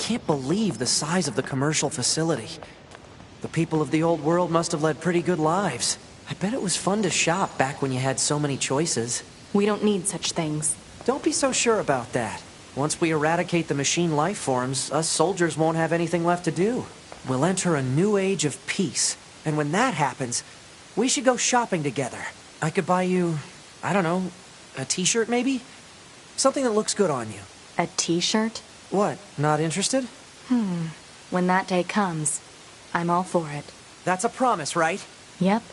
can't believe the size of the commercial facility. The people of the old world must have led pretty good lives. I bet it was fun to shop back when you had so many choices. We don't need such things. Don't be so sure about that. Once we eradicate the machine life forms, us soldiers won't have anything left to do. We'll enter a new age of peace. And when that happens, we should go shopping together. I could buy you, I don't know, a t-shirt maybe? Something that looks good on you. A t-shirt? What, not interested? When that day comes, I'm all for it. That's a promise, right? Yep.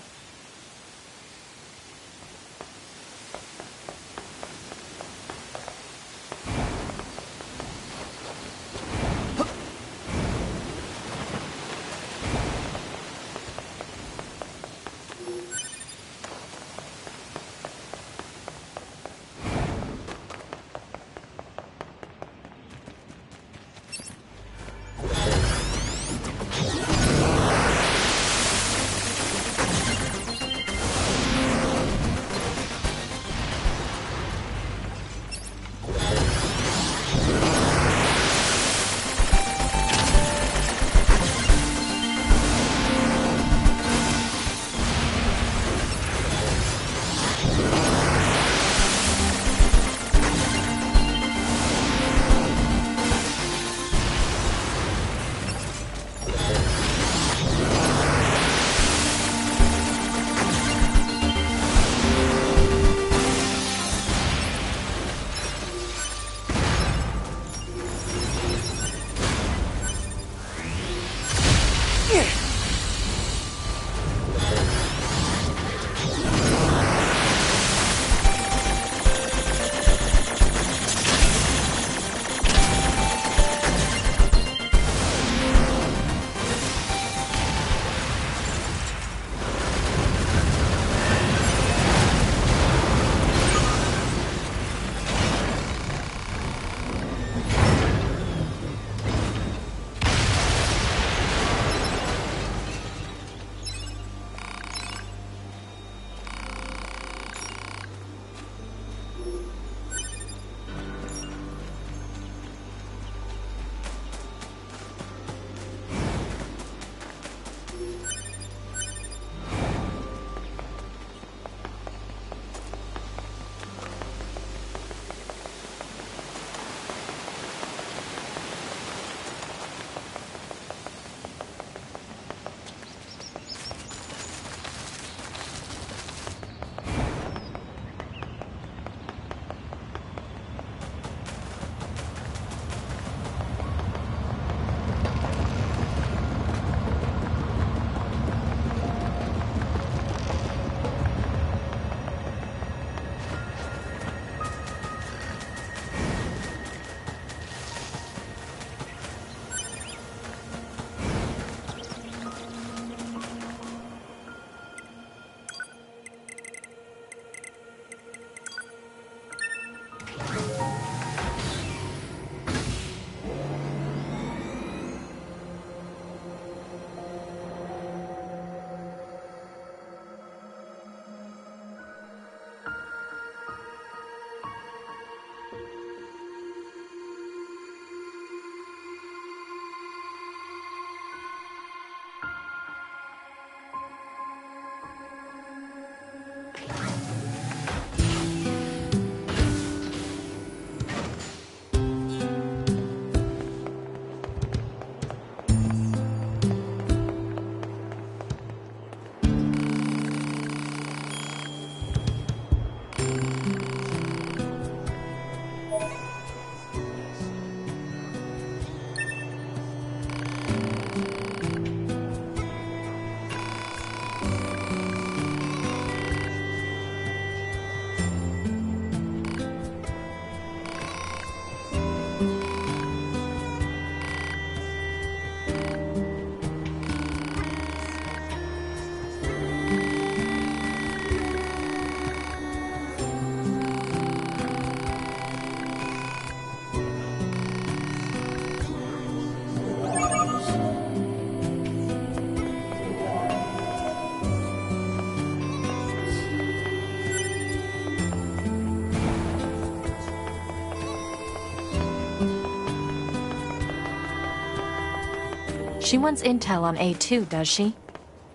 She wants intel on A2, does she?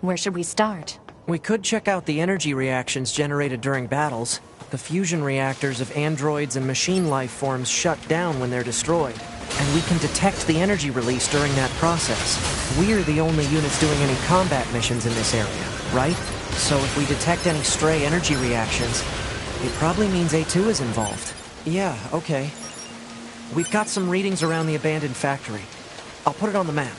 Where should we start? We could check out the energy reactions generated during battles. The fusion reactors of androids and machine life forms shut down when they're destroyed. And we can detect the energy release during that process. We're the only units doing any combat missions in this area, right? So if we detect any stray energy reactions, it probably means A2 is involved. Yeah, okay. We've got some readings around the abandoned factory. I'll put it on the map.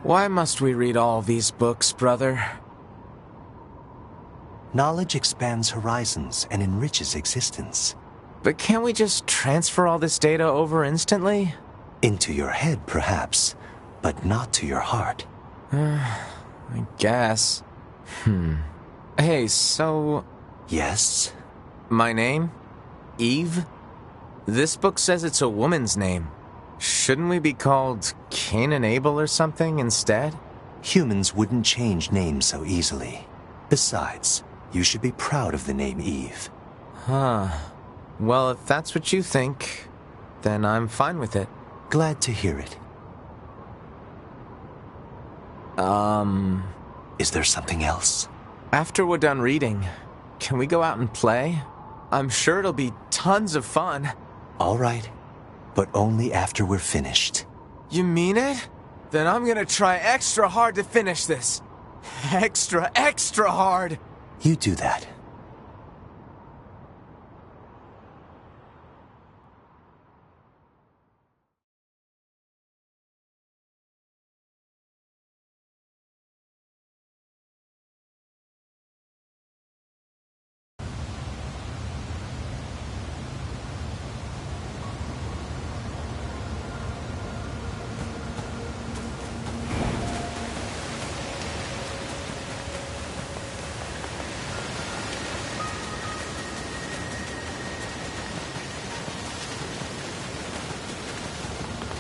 Why must we read all these books, brother? Knowledge expands horizons and enriches existence. But can't we just transfer all this data over instantly? Into your head, perhaps, but not to your heart. I guess. Hey, so... Yes? My name? Eve? This book says it's a woman's name. Shouldn't we be called Cain and Abel or something instead? Humans wouldn't change names so easily. Besides, you should be proud of the name Eve. Huh. Well, if that's what you think, then I'm fine with it. Glad to hear it. Is there something else? After we're done reading, can we go out and play? I'm sure it'll be tons of fun. All right, but only after we're finished. You mean it? Then I'm gonna try extra hard to finish this. Extra, extra hard! You do that.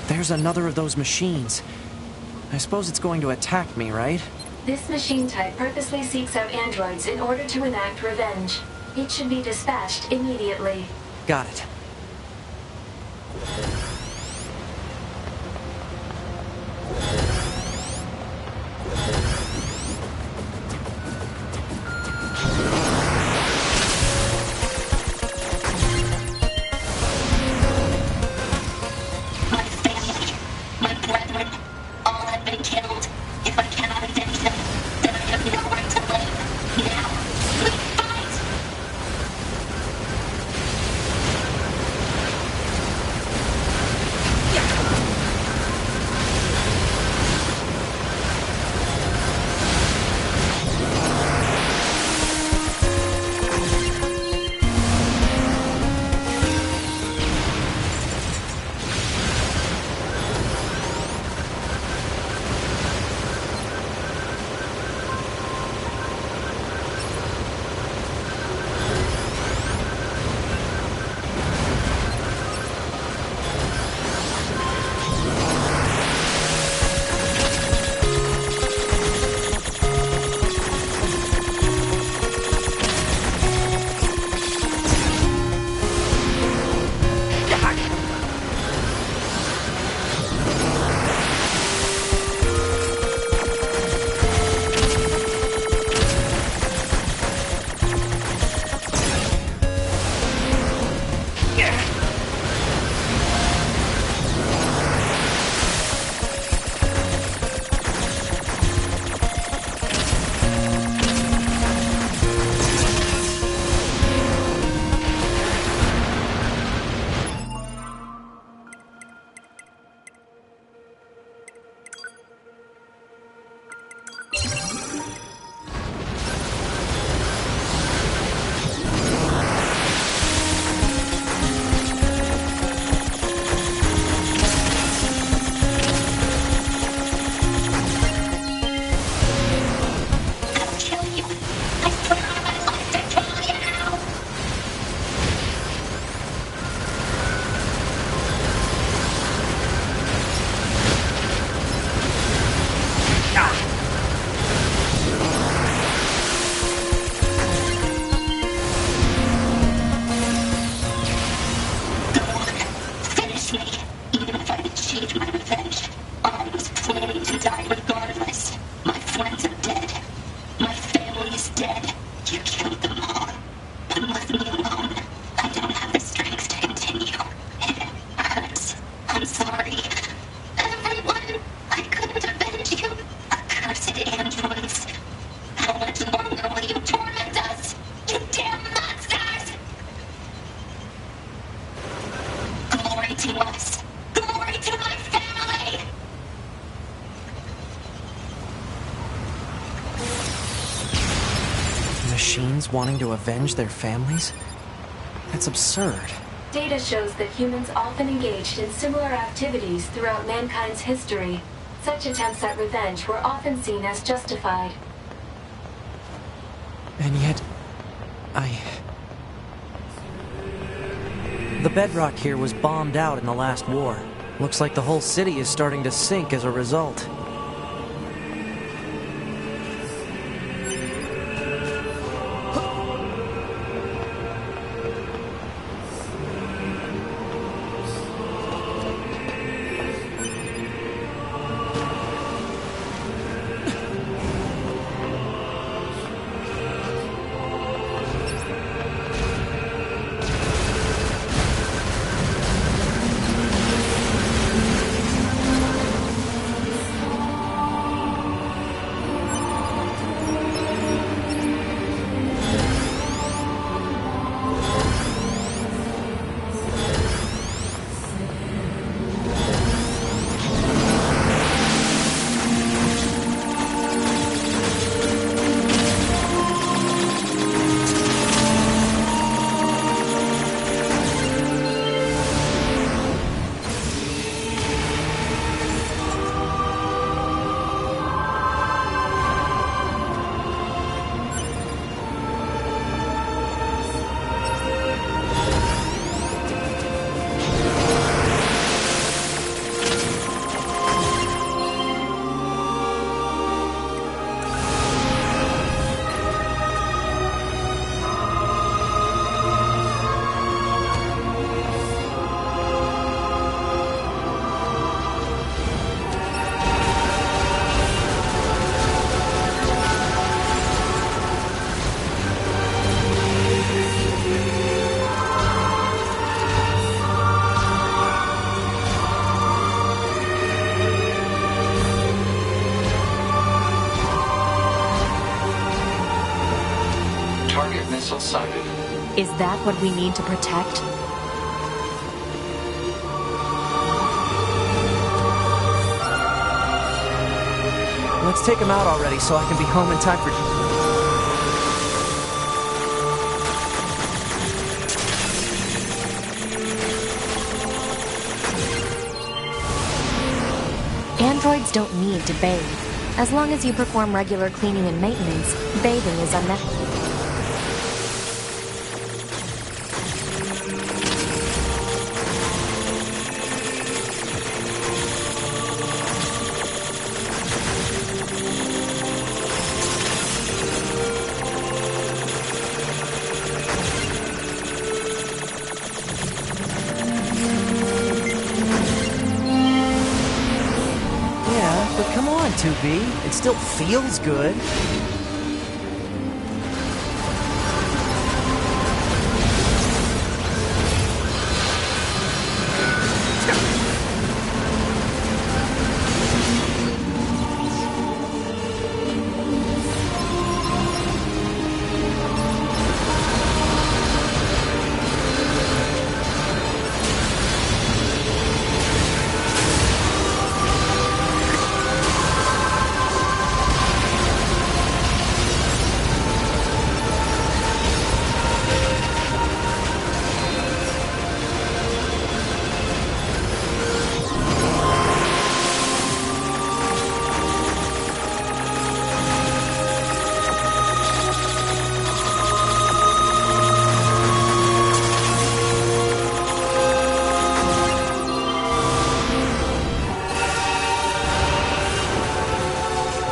There's another of those machines. I suppose it's going to attack me, right? This machine type purposely seeks out androids in order to enact revenge. It should be dispatched immediately. Got it. Machines wanting to avenge their families? That's absurd. Data shows that humans often engaged in similar activities throughout mankind's history. Such attempts at revenge were often seen as justified. And yet, The bedrock here was bombed out in the last war. Looks like the whole city is starting to sink as a result. Missile sighted. Is that what we need to protect? Let's take him out already so I can be home in time for... Androids don't need to bathe. As long as you perform regular cleaning and maintenance, bathing is unnecessary. But come on, 2B. It still feels good.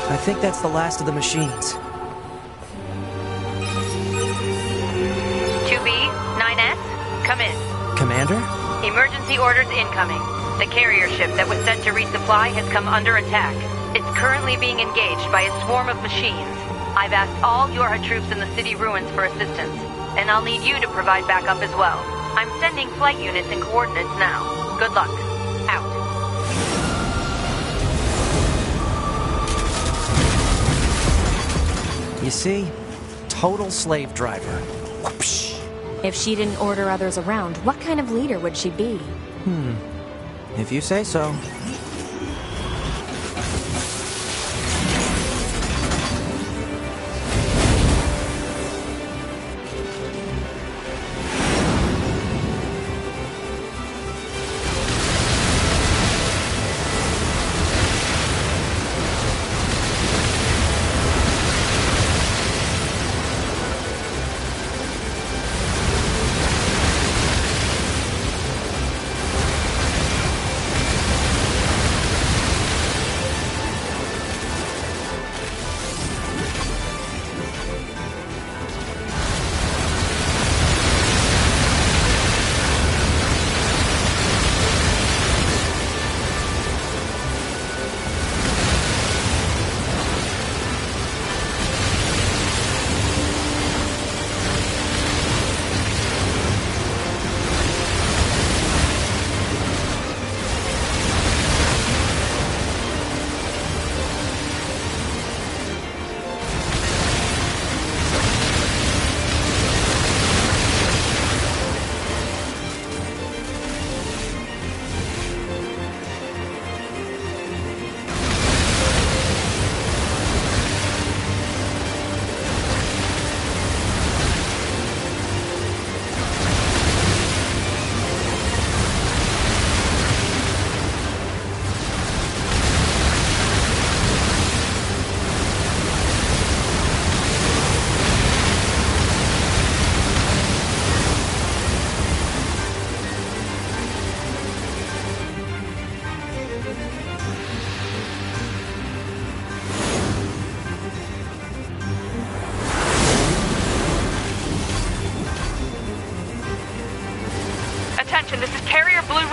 I think that's the last of the machines. 2B, 9S, come in. Commander? Emergency orders incoming. The carrier ship that was sent to resupply has come under attack. It's currently being engaged by a swarm of machines. I've asked all Yorha troops in the city ruins for assistance, and I'll need you to provide backup as well. I'm sending flight units and coordinates now. Good luck. Out. You see? Total slave driver. Whoopsh. If she didn't order others around, what kind of leader would she be? If you say so.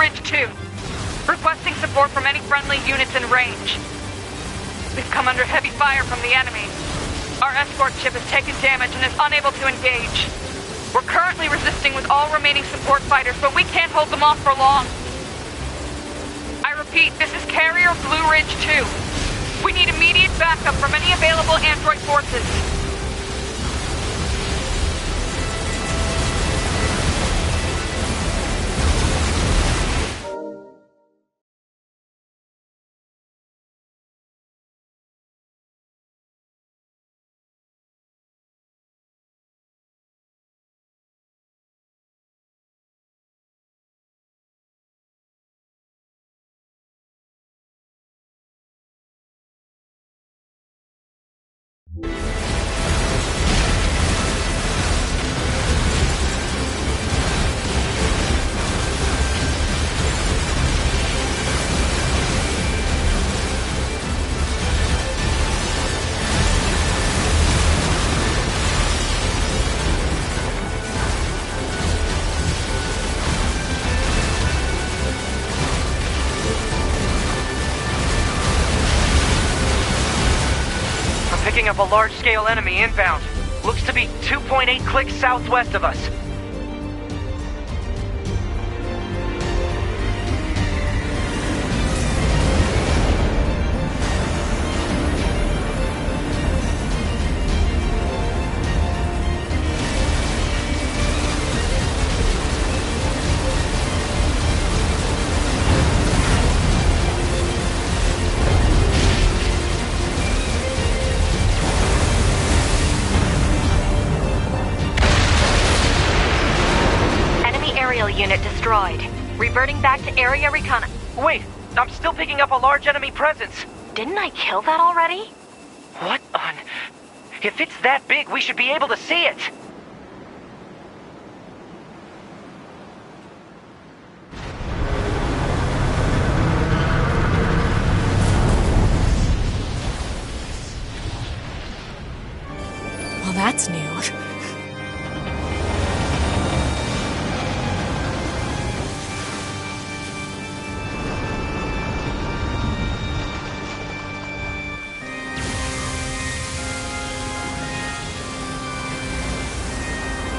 Ridge 2. Requesting support from any friendly units in range. We've come under heavy fire from the enemy. Our escort ship has taken damage and is unable to engage. We're currently resisting with all remaining support fighters, but we can't hold them off for long. I repeat, this is Carrier Blue Ridge 2. We need immediate backup from any available android forces. Picking up a large-scale enemy inbound. Looks to be 2.8 clicks southwest of us. Unit destroyed. Reverting back to area recon. Wait, I'm still picking up a large enemy presence. Didn't I kill that already? What on... If it's that big, we should be able to see it. Well, that's new.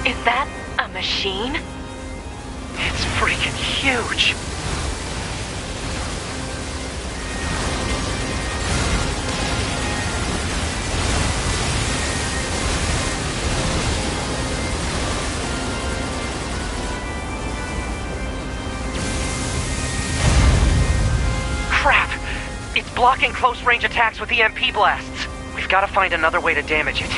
Is that a machine? It's freaking huge. Crap! It's blocking close-range attacks with EMP blasts. We've got to find another way to damage it.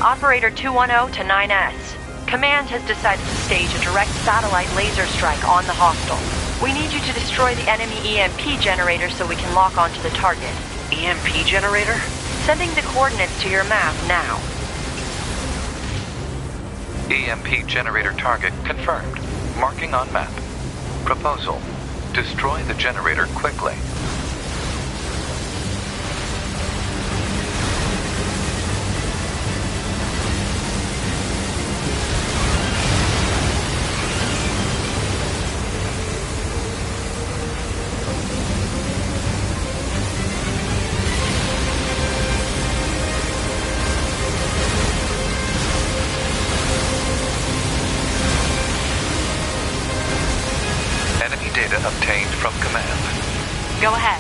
Operator 210 to 9S. Command has decided to stage a direct satellite laser strike on the hostile. We need you to destroy the enemy EMP generator so we can lock onto the target. EMP generator? Sending the coordinates to your map now. EMP generator target confirmed. Marking on map. Proposal. Destroy the generator quickly. Data obtained from command. Go ahead.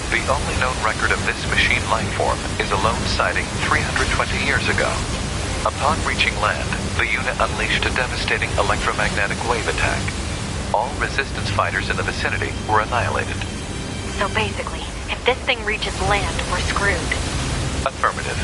The only known record of this machine life form is a lone sighting 320 years ago. Upon reaching land, the unit unleashed a devastating electromagnetic wave attack. All resistance fighters in the vicinity were annihilated. So basically, if this thing reaches land, we're screwed. Affirmative.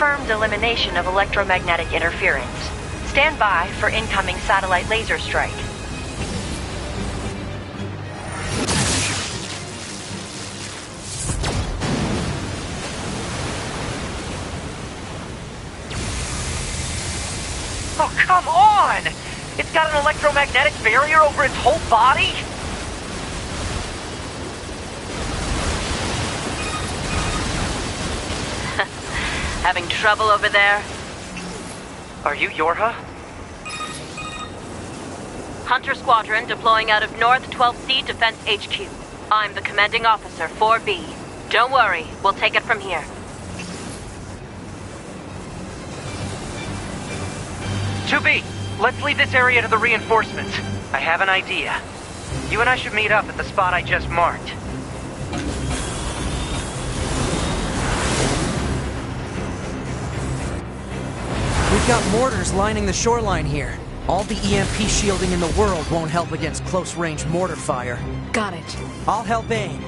confirmed elimination of electromagnetic interference. Stand by for incoming satellite laser strike. Oh, come on! It's got an electromagnetic barrier over its whole body? Having trouble over there? Are you Yorha? Hunter Squadron deploying out of North 12C Defense HQ. I'm the commanding officer, 4B. Don't worry, we'll take it from here. 2B, let's leave this area to the reinforcements. I have an idea. You and I should meet up at the spot I just marked. We've got mortars lining the shoreline here. All the EMP shielding in the world won't help against close-range mortar fire. Got it. I'll help aim.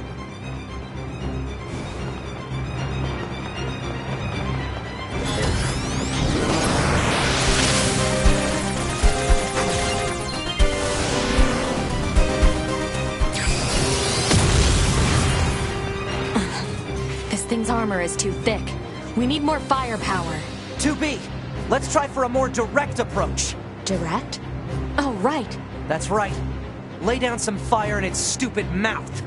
This thing's armor is too thick. We need more firepower. 2B, let's try for a more direct approach. Direct? Oh, right. That's right. Lay down some fire in its stupid mouth.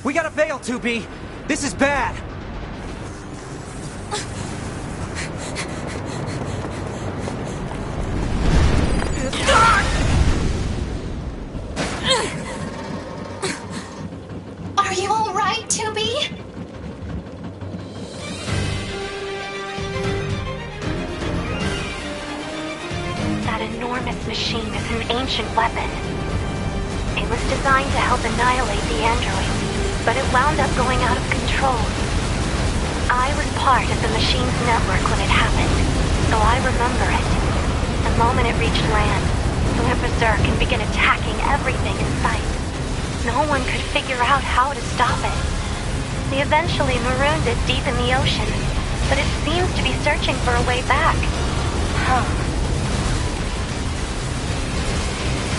We gotta bail, 2B. This is bad. Are you all right, 2B? That enormous machine is an ancient weapon. It was designed to help annihilate the androids, but it wound up going out of control. I was part of the machine's network when it happened, so I remember it. The moment it reached land, it went berserk and began attacking everything in sight. No one could figure out how to stop it. They eventually marooned it deep in the ocean, but it seems to be searching for a way back. Huh.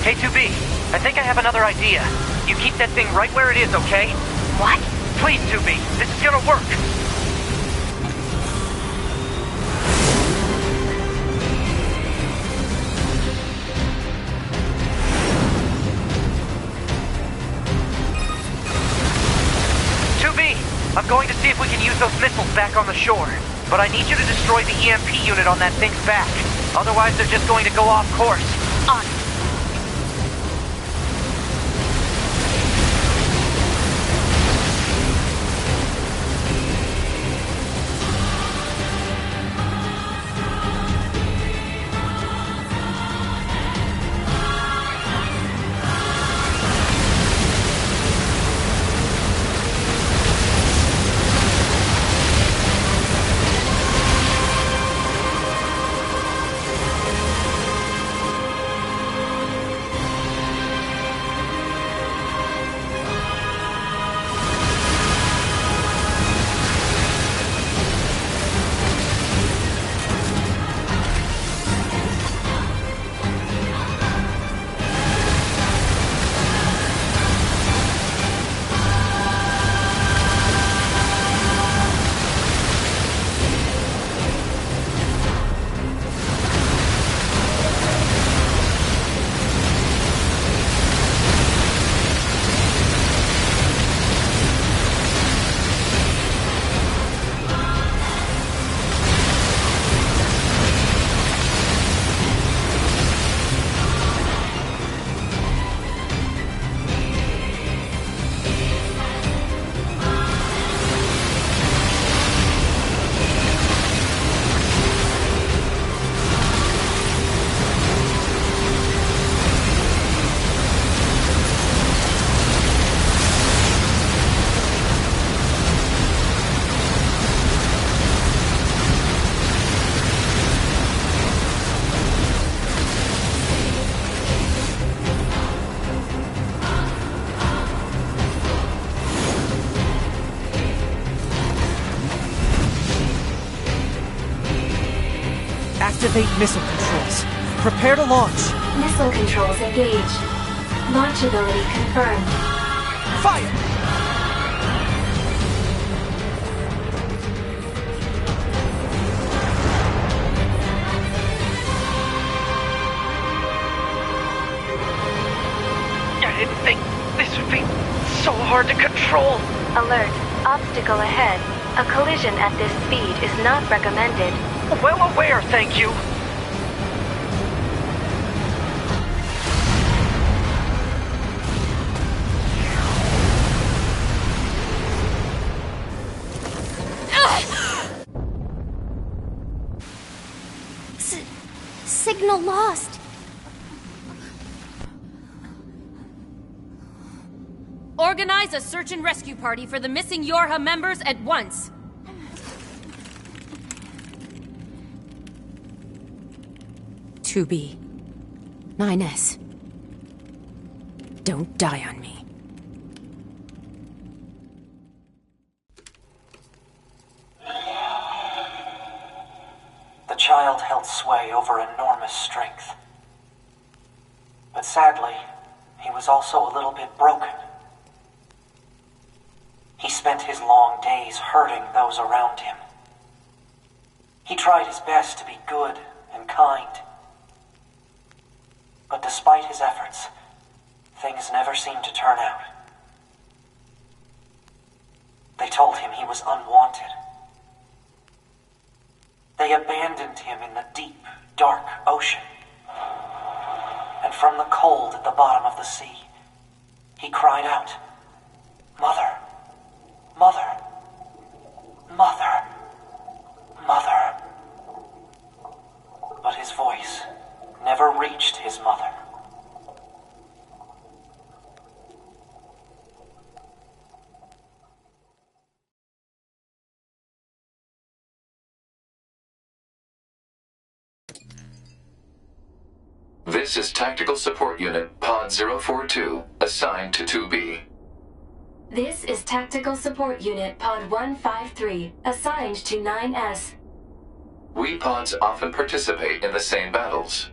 Hey, 2B, I think I have another idea. You keep that thing right where it is, okay? What? Please, 2B, this is gonna work. I'm going to see if we can use those missiles back on the shore. But I need you to destroy the EMP unit on that thing's back. Otherwise, they're just going to go off course. On. 2B, Activate missile controls. Prepare to launch. Missile controls engaged. Launchability confirmed. Fire! I didn't think this would be so hard to control. Alert. Obstacle ahead. A collision at this speed is not recommended. Well aware, thank you. Signal lost. Organize a search and rescue party for the missing Yorha members at once. To be 9S. Don't die on me. The child held sway over enormous strength. But sadly, he was also a little bit broken. He spent his long days hurting those around him. He tried his best to be good and kind. But despite his efforts, things never seemed to turn out. They told him he was unwanted. They abandoned him in the deep, dark ocean. And from the cold at the bottom of the sea, he cried out, "Mother, Mother, Mother, Mother." But his voice never reached his mother. This is Tactical Support Unit Pod 042, assigned to 2B. This is Tactical Support Unit Pod 153, assigned to 9S. We pods often participate in the same battles.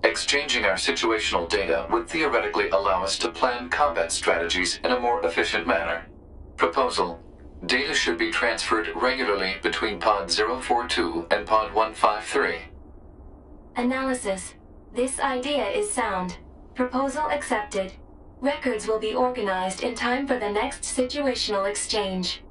Exchanging our situational data would theoretically allow us to plan combat strategies in a more efficient manner. Proposal: data should be transferred regularly between Pod 042 and Pod 153. Analysis. This idea is sound. Proposal accepted. Records will be organized in time for the next situational exchange.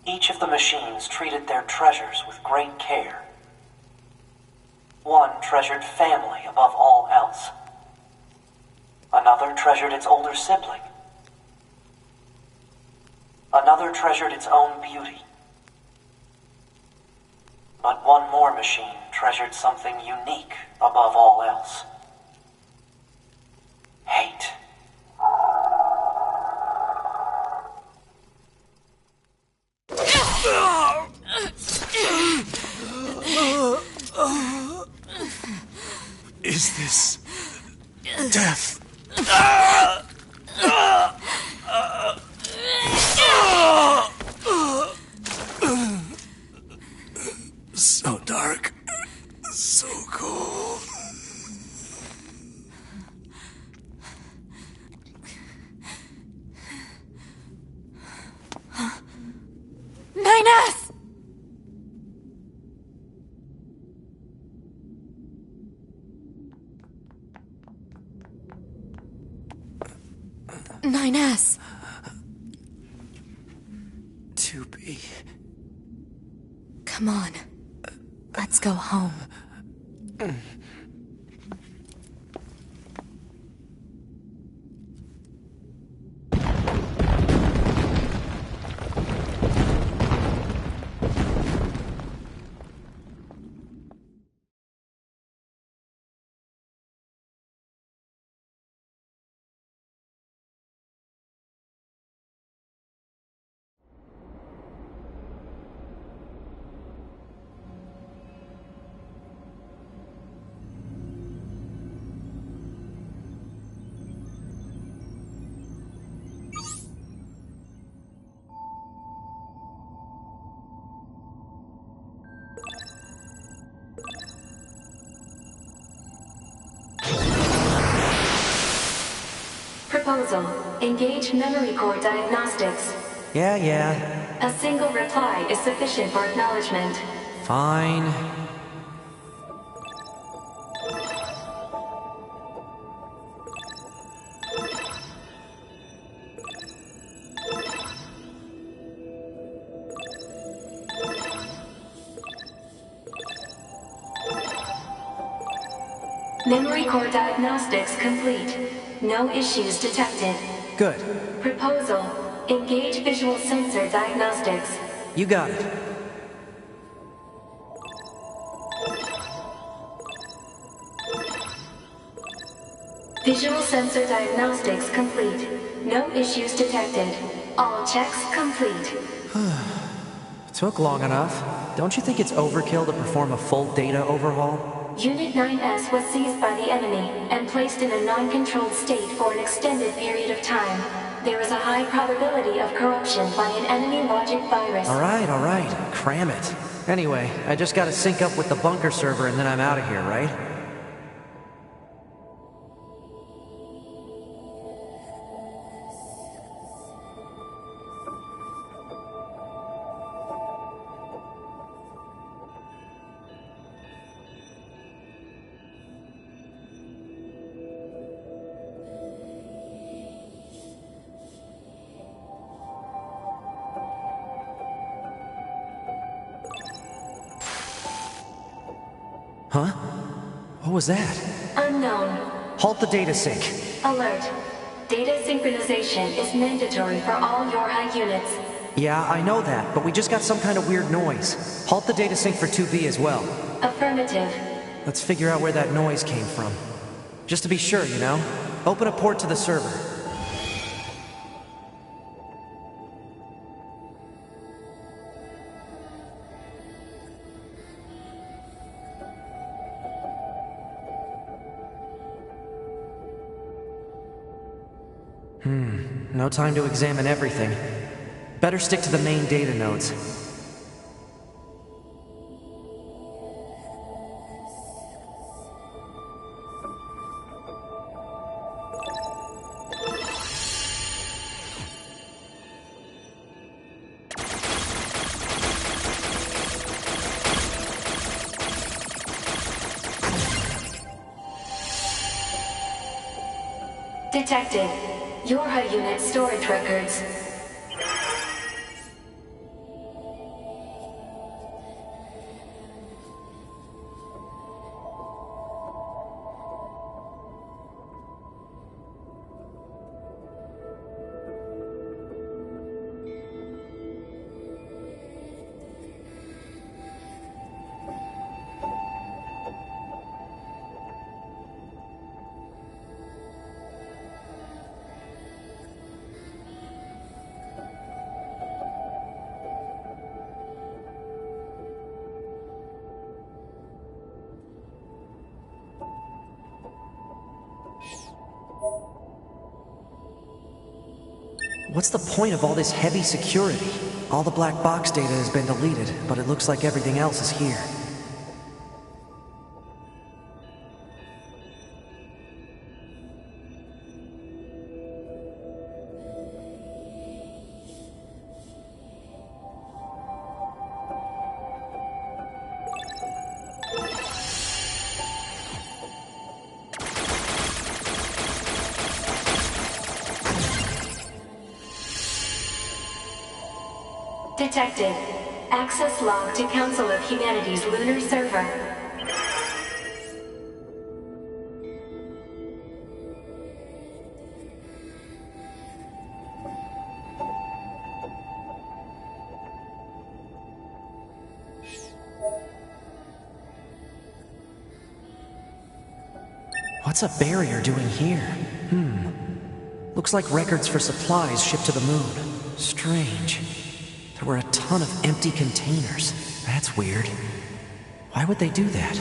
Each of the machines treated their treasures with great care. One treasured family above all else. Another treasured its older sibling. Another treasured its own beauty. But one more machine treasured something unique above all else. Hate. Is this death? So dark, so cold. Ninus! Ninus. 2B. Come on. Let's go home. Proposal. Engage memory core diagnostics. Yeah. A single reply is sufficient for acknowledgement. Fine. Memory core diagnostics complete. No issues detected. Good. Proposal. Engage visual sensor diagnostics. You got it. Visual sensor diagnostics complete. No issues detected. All checks complete. Took long enough. Don't you think it's overkill to perform a full data overhaul? Unit 9S was seized by the enemy and placed in a non-controlled state for an extended period of time. There is a high probability of corruption by an enemy logic virus. All right. Cram it. Anyway, I just gotta sync up with the bunker server and then I'm out of here, right? Huh? What was that? Unknown. Halt the data sync. Alert. Data synchronization is mandatory for all Yorha units. Yeah, I know that, but we just got some kind of weird noise. Halt the data sync for 2B as well. Affirmative. Let's figure out where that noise came from. Just to be sure, you know? Open a port to the server. No time to examine everything. Better stick to the main data nodes. Detected. Yorha unit storage records. What's the point of all this heavy security? All the black box data has been deleted, but it looks like everything else is here. Detected. Access log to Council of Humanity's lunar server. What's a barrier doing here? Looks like records for supplies shipped to the moon. Strange. There were a ton of empty containers. That's weird. Why would they do that?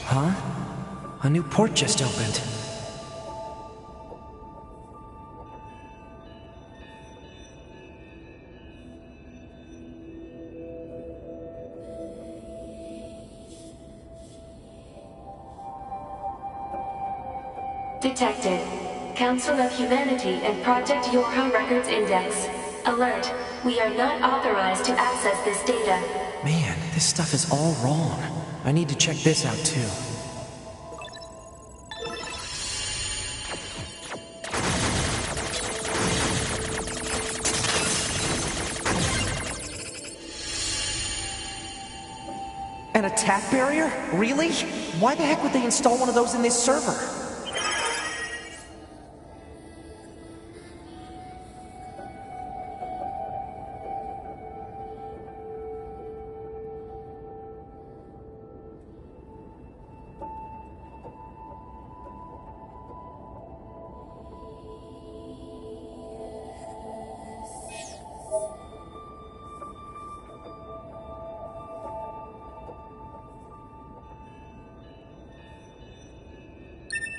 Huh? A new port just opened. Detected. Council of Humanity and Project Yorha Records Index. Alert. We are not authorized to access this data. Man, this stuff is all wrong. I need to check this out too. An attack barrier? Really? Why the heck would they install one of those in this server?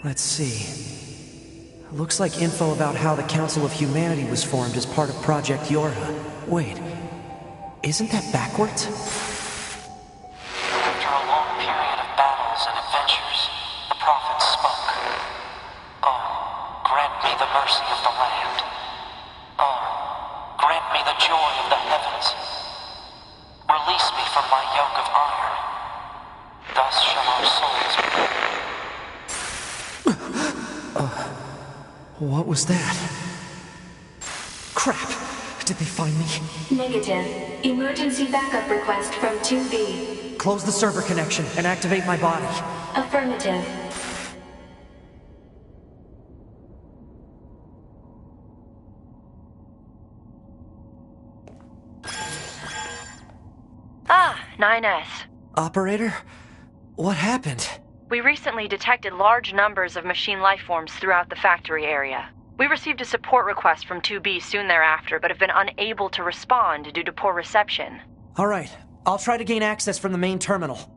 Let's see. Looks like info about how the Council of Humanity was formed as part of Project Yorha. Wait, isn't that backwards? After a long period of battles and adventures, the prophets spoke. Oh, grant me the mercy of the land. Oh, grant me the joy of the heavens. Release me from my yoke of iron. Thus shall our souls be. What was that? Crap! Did they find me? Negative. Emergency backup request from 2B. Close the server connection and activate my body. Affirmative. Ah, 9S. Operator? What happened? We recently detected large numbers of machine lifeforms throughout the factory area. We received a support request from 2B soon thereafter, but have been unable to respond due to poor reception. All right, I'll try to gain access from the main terminal.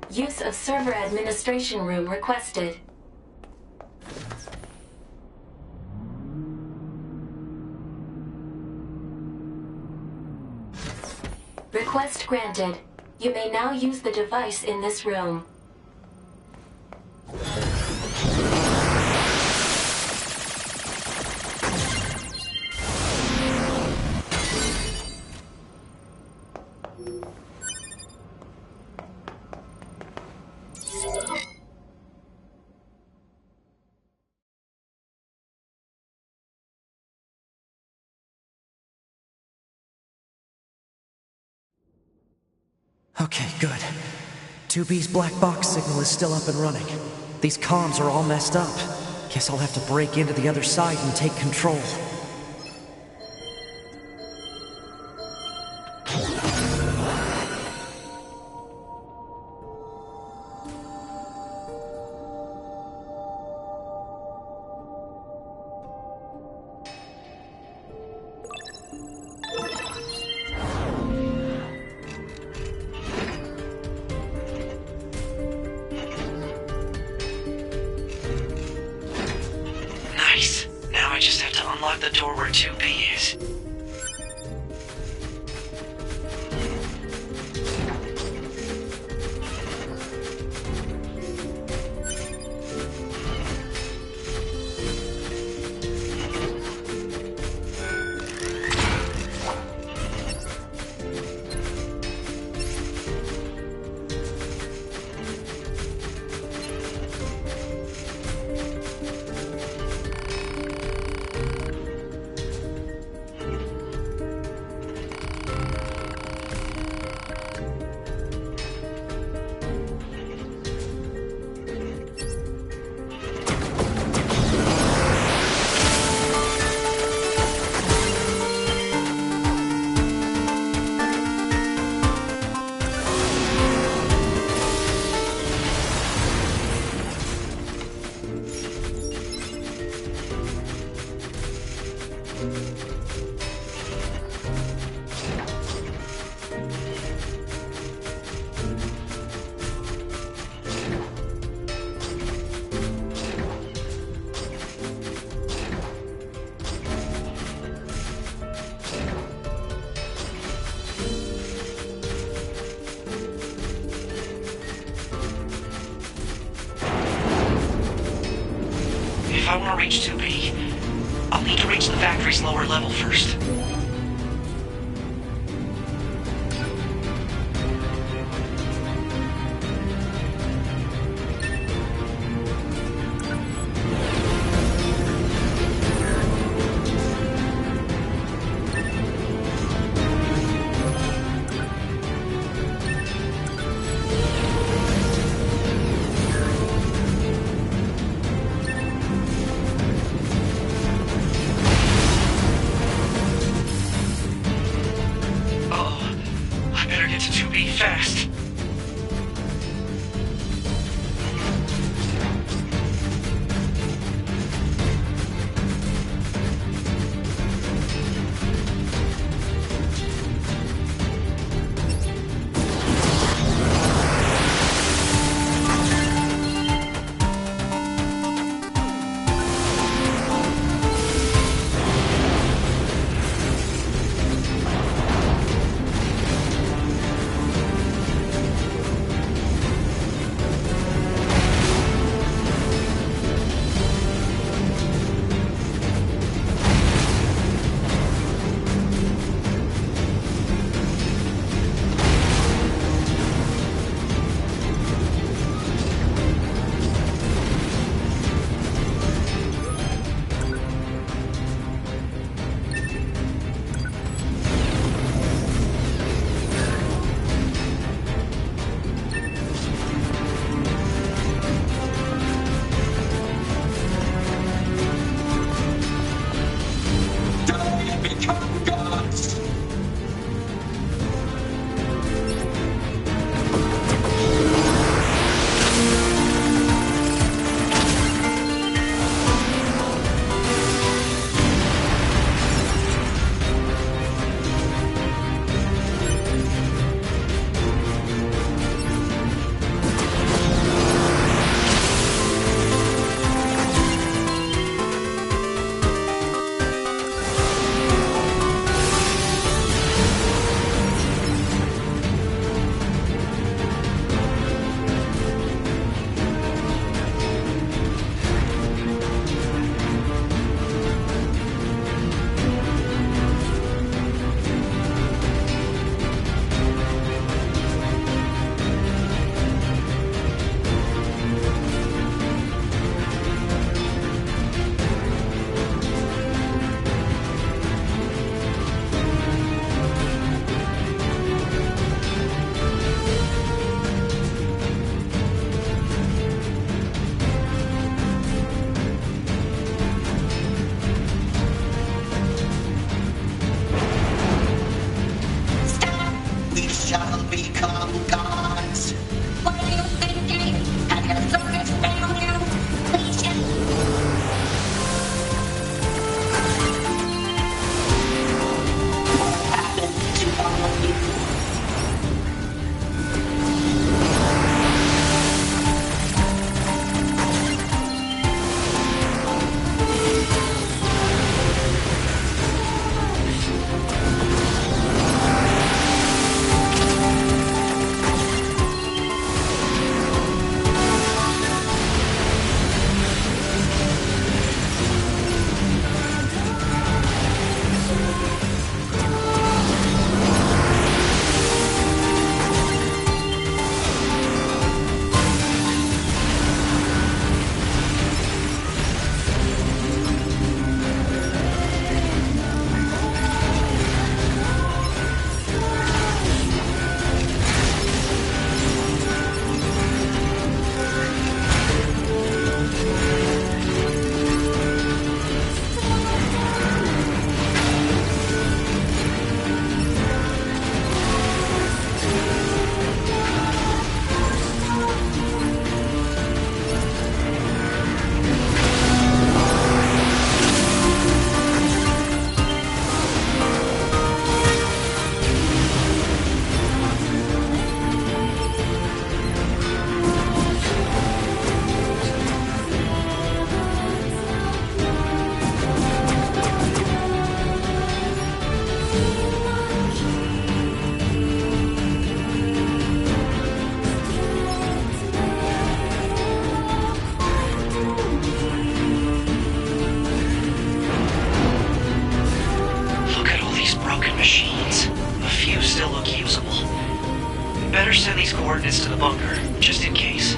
Use of server administration room requested. Request granted. You may now use the device in this room. Okay, good. 2B's black box signal is still up and running. These comms are all messed up. Guess I'll have to break into the other side and take control. Nice. Now I just have to unlock the door where 2B is. If I want to reach 2B, I'll need to reach the factory's lower level first. send these coordinates to the bunker, just in case.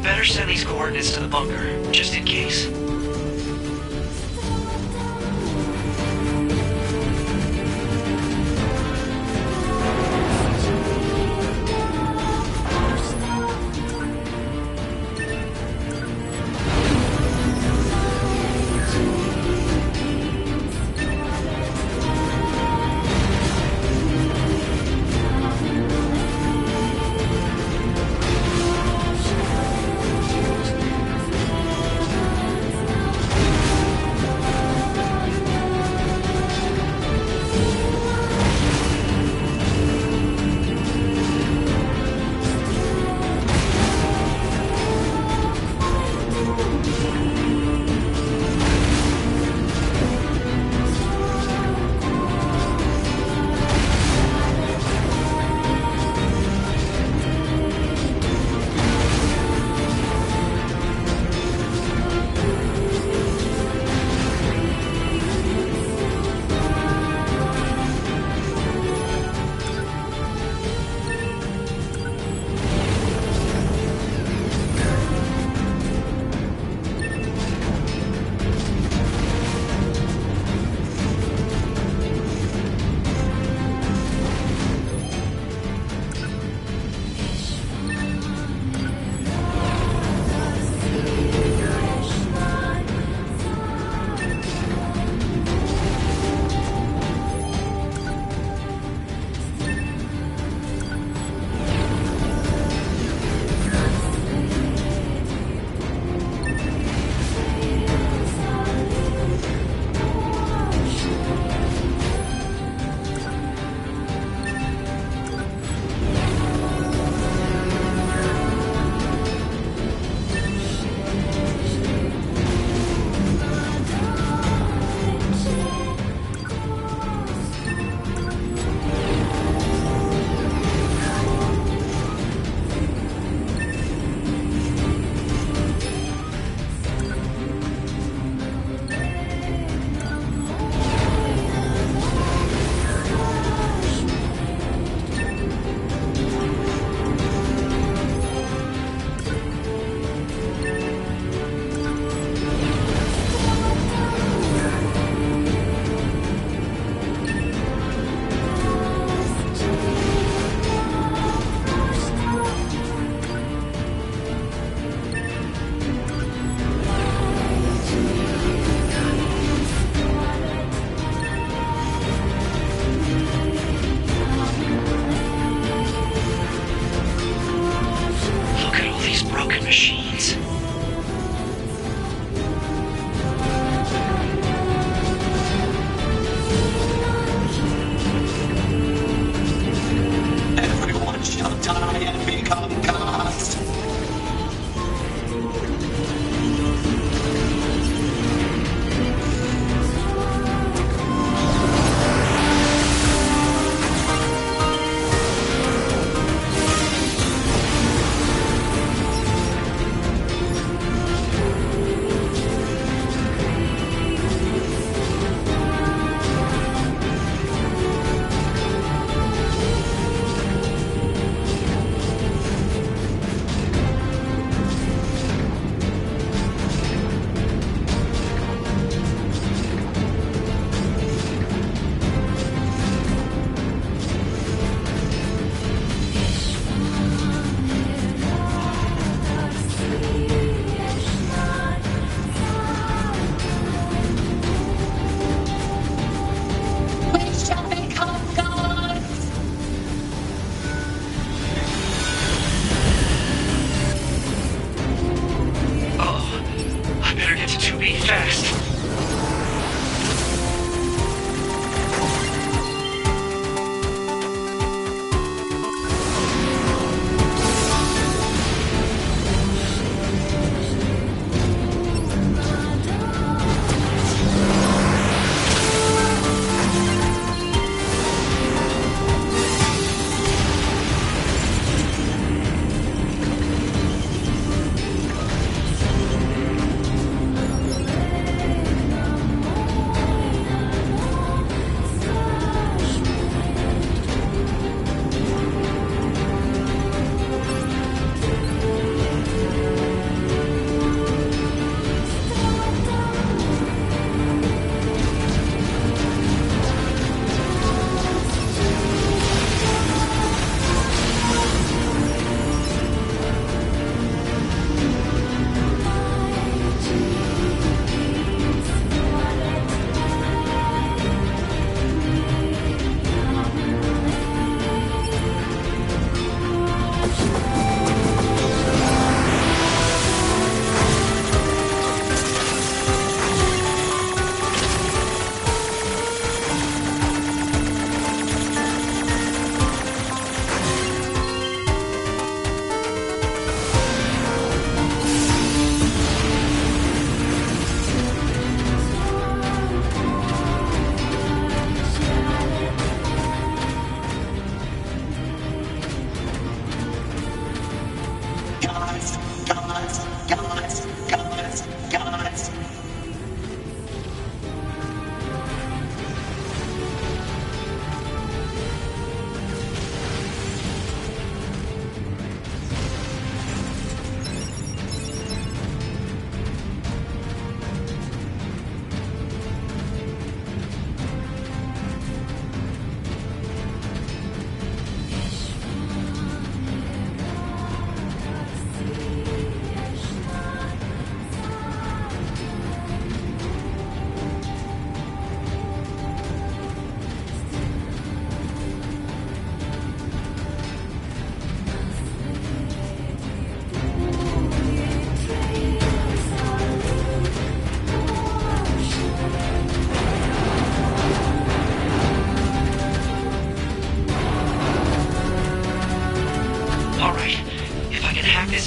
Better send these coordinates to the bunker, just in case.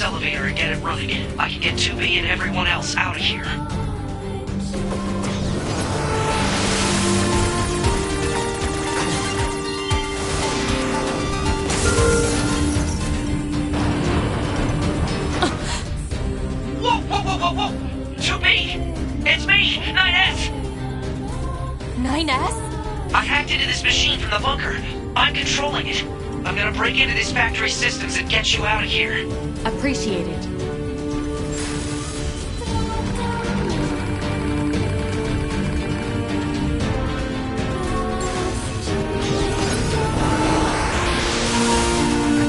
elevator and get it running. I can get 2B and everyone else out of here. Whoa, whoa, whoa, whoa, whoa! 2B! It's me, 9S! 9S? I hacked into this machine from the bunker. I'm controlling it. I'm gonna break into this factory systems and get you out of here. Appreciate it.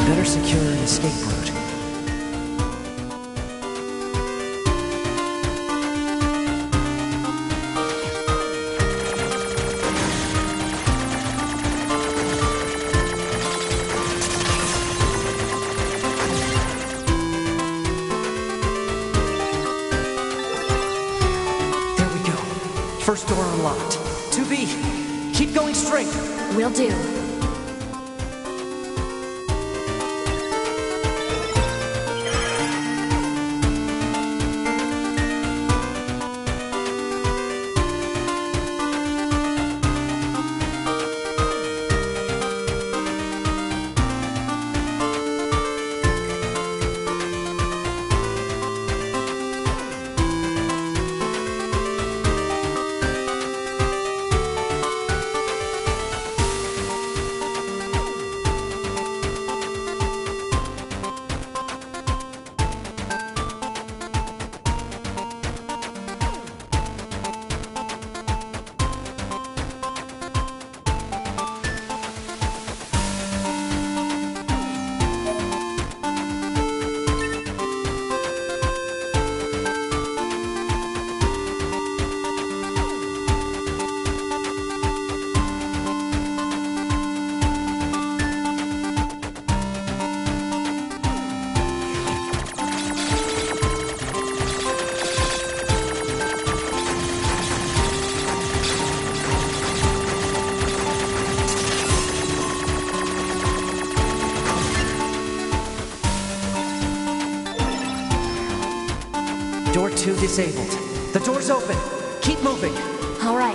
Better secure an escape route. There we go. First door unlocked. 2B, keep going straight. Will do. Door 2 disabled. The door's open. Keep moving. All right.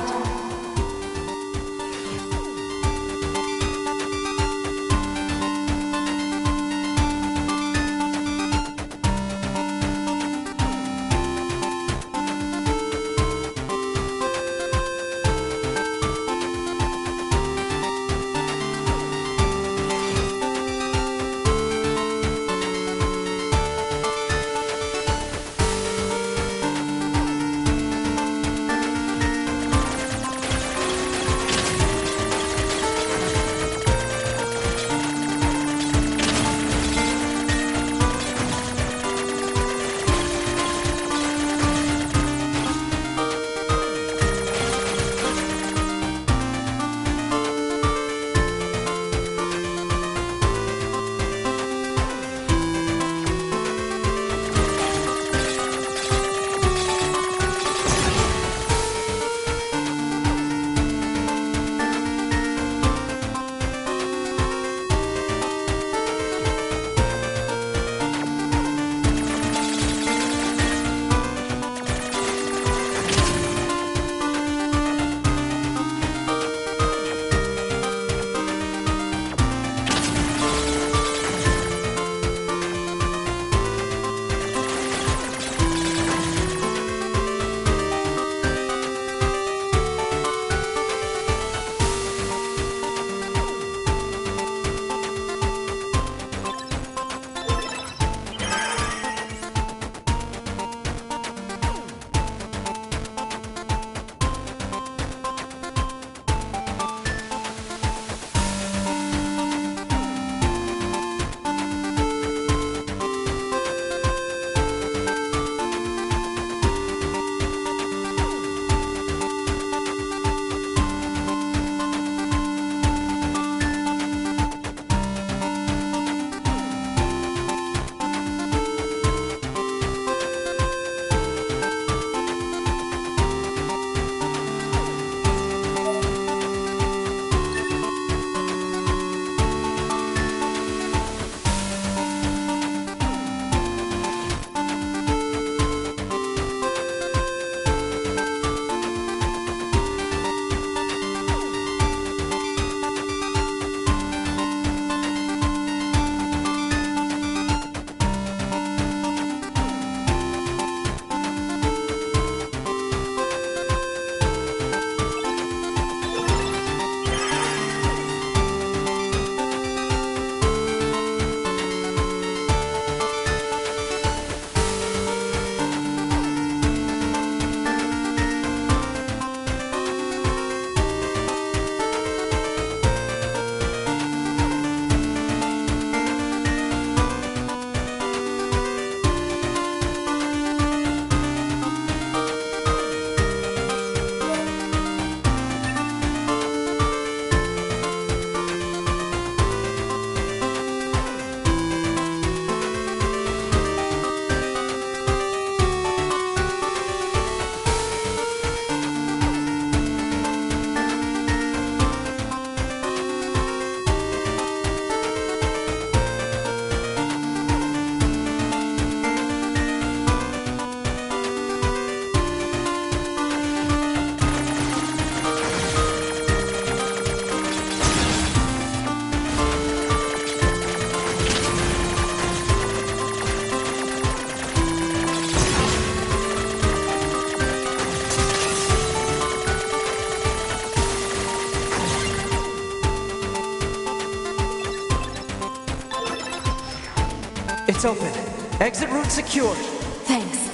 It's open. Exit route secured. Thanks.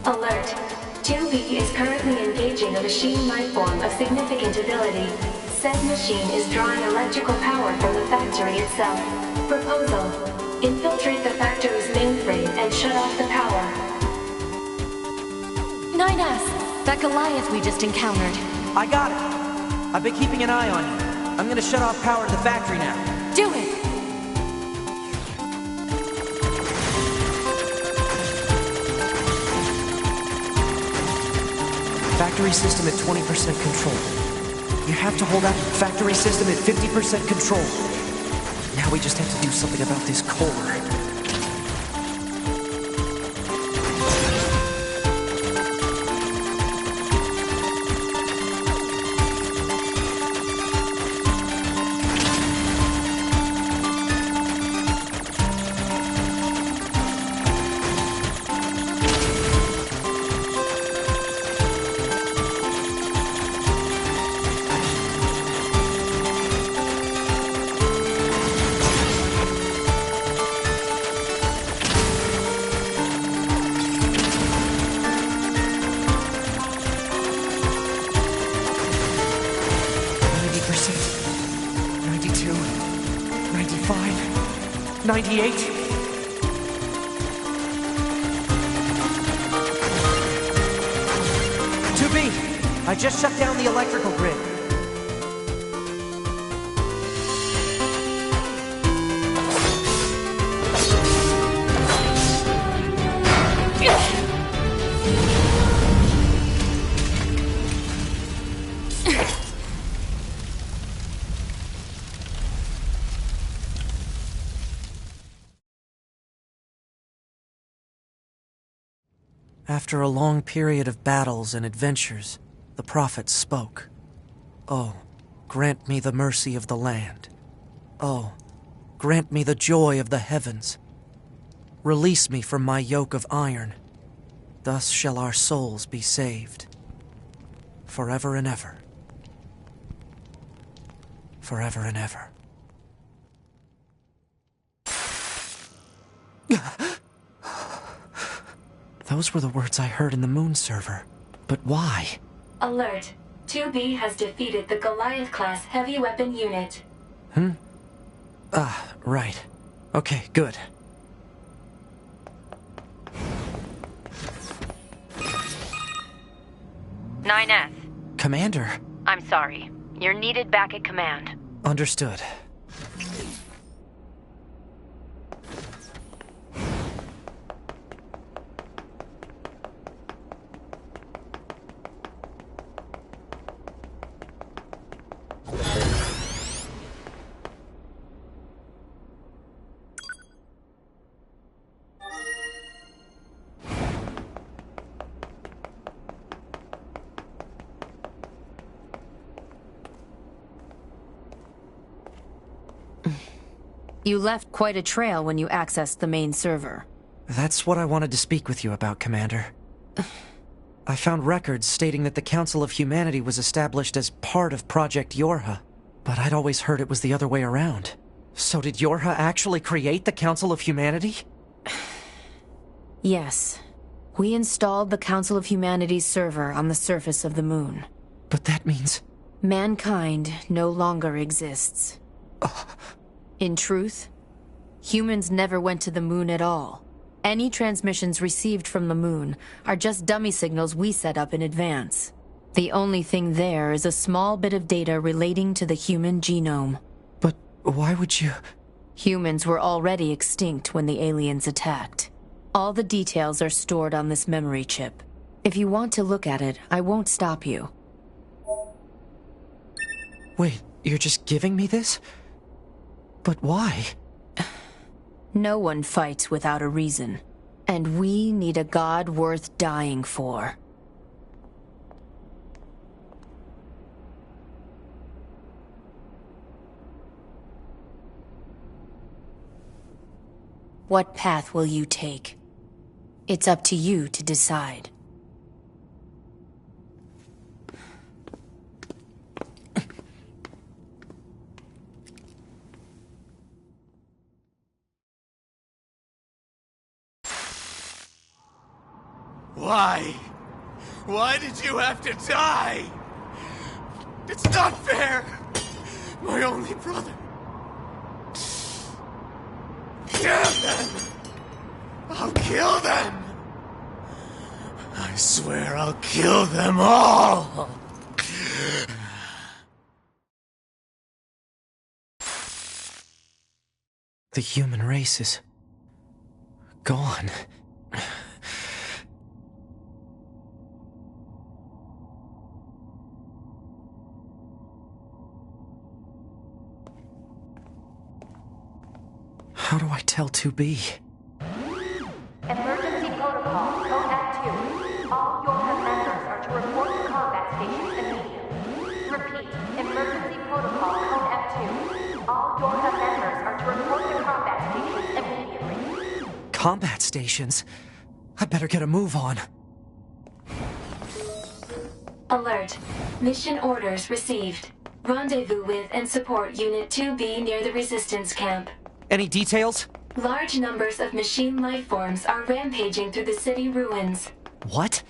Alert. 2B is currently engaging a machine life form of significant ability. Said machine is drawing electrical power from the factory itself. Proposal. Infiltrate the factory's mainframe and shut off the power. 9S! That Goliath we just encountered. I got it. I've been keeping an eye on you. I'm gonna shut off power to the factory now. Do it! Factory system at 20% control. You have to hold that factory system at 50% control. Now we just have to do something about this core. I just shut down the electrical grid. After a long period of battles and adventures, the prophet spoke. Oh, grant me the mercy of the land. Oh, grant me the joy of the heavens. Release me from my yoke of iron. Thus shall our souls be saved. Forever and ever. Forever and ever. Those were the words I heard in the moon server. But why? Alert. 2B has defeated the Goliath-class heavy weapon unit. Right. Okay, good. Nine S. Commander. I'm sorry. You're needed back at command. Understood. You left quite a trail when you accessed the main server. That's what I wanted to speak with you about, Commander. I found records stating that the Council of Humanity was established as part of Project Yorha, but I'd always heard it was the other way around. So did Yorha actually create the Council of Humanity? Yes. We installed the Council of Humanity's server on the surface of the moon. But that means... mankind no longer exists. In truth, humans never went to the moon at all. Any transmissions received from the moon are just dummy signals we set up in advance. The only thing there is a small bit of data relating to the human genome. But why would you... Humans were already extinct when the aliens attacked. All the details are stored on this memory chip. If you want to look at it, I won't stop you. Wait, you're just giving me this? But why? No one fights without a reason. And we need a god worth dying for. What path will you take? It's up to you to decide. Why? Why did you have to die? It's not fair! My only brother. Damn them! I'll kill them! I swear I'll kill them all! The human race is gone. How do I tell 2B? Emergency protocol, code F2. All Yorha members are to report to combat stations immediately. Repeat, emergency protocol, code F2. All Yorha members are to report to combat stations immediately. Combat stations? I better get a move on. Alert. Mission orders received. Rendezvous with and support Unit 2B near the Resistance camp. Any details? Large numbers of machine life forms are rampaging through the city ruins. What?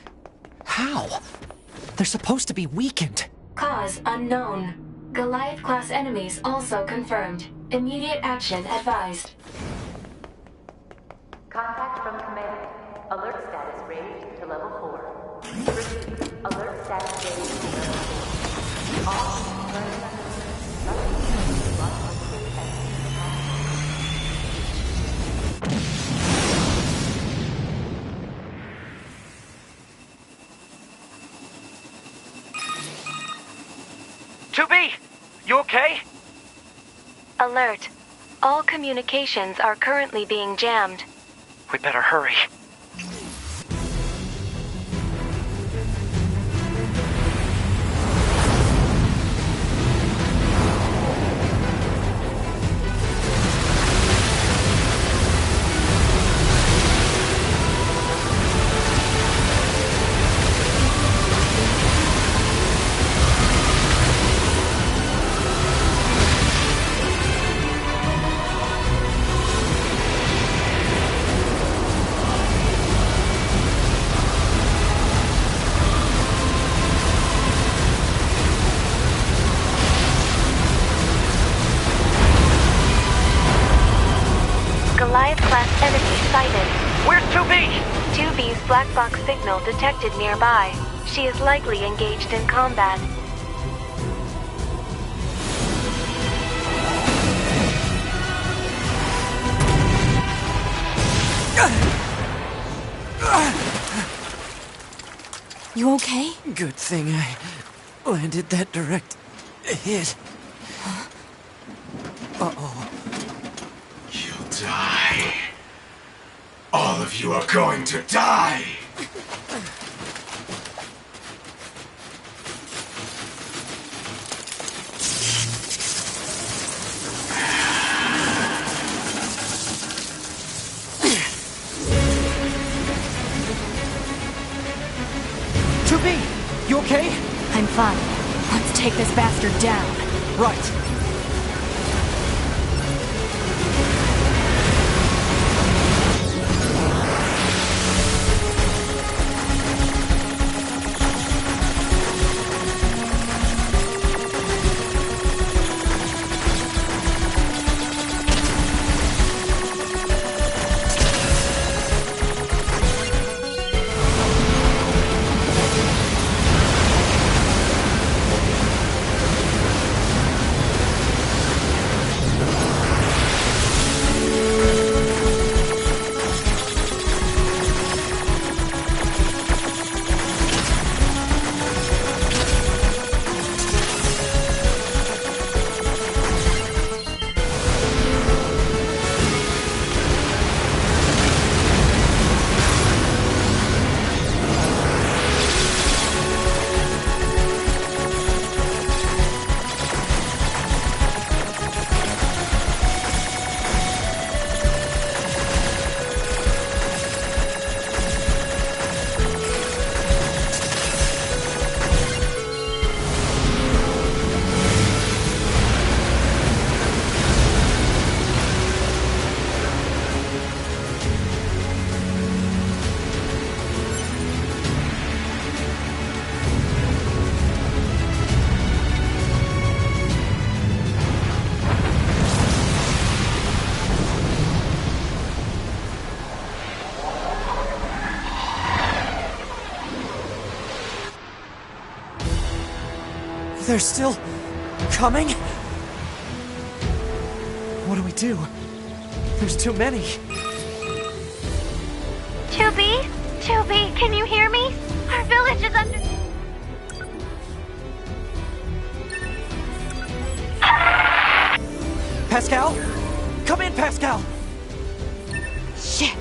How? They're supposed to be weakened. Cause unknown. Goliath-class enemies also confirmed. Immediate action advised. Contact from command. Alert status raised to level 4. Repeat, alert status raised to level 4. All current must be locked and You okay? Alert. All communications are currently being jammed. We better hurry. Goliath-class enemy sighted. Where's 2B? 2B's black box signal detected nearby. She is likely engaged in combat. You okay? Good thing I landed that direct hit. Uh-oh. You'll die. All of you are going to die! You okay? I'm fine. Let's take this bastard down. Right. They're still coming? What do we do? There's too many. 2B? 2B, can you hear me? Our village is under... Pascal? Come in, Pascal! Shit.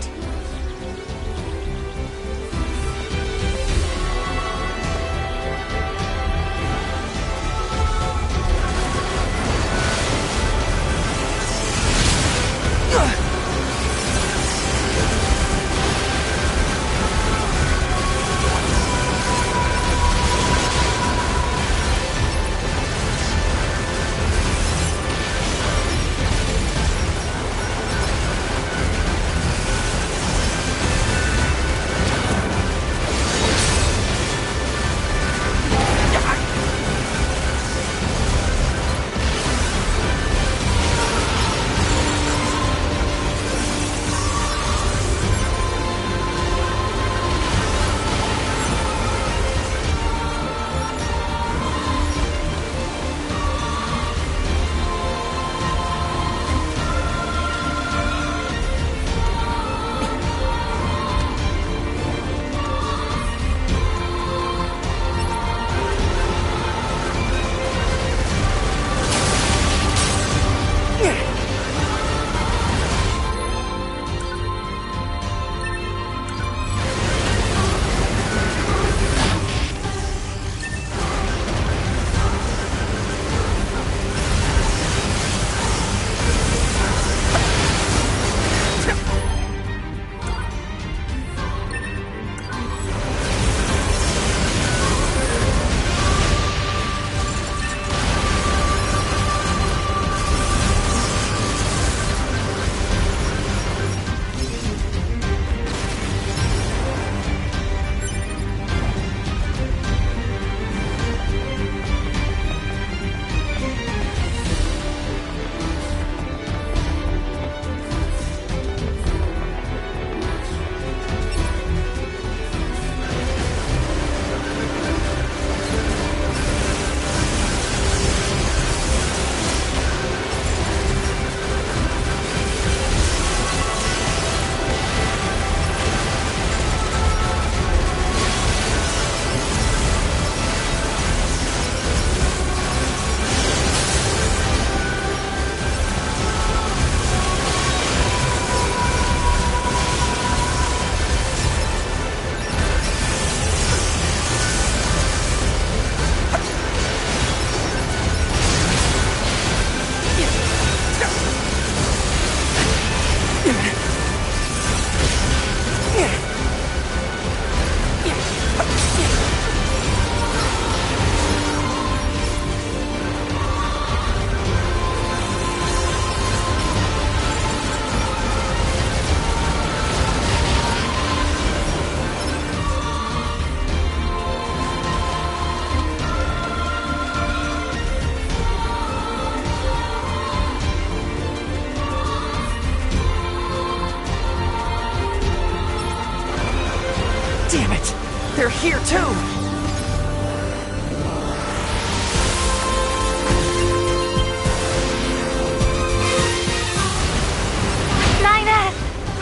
They're here too!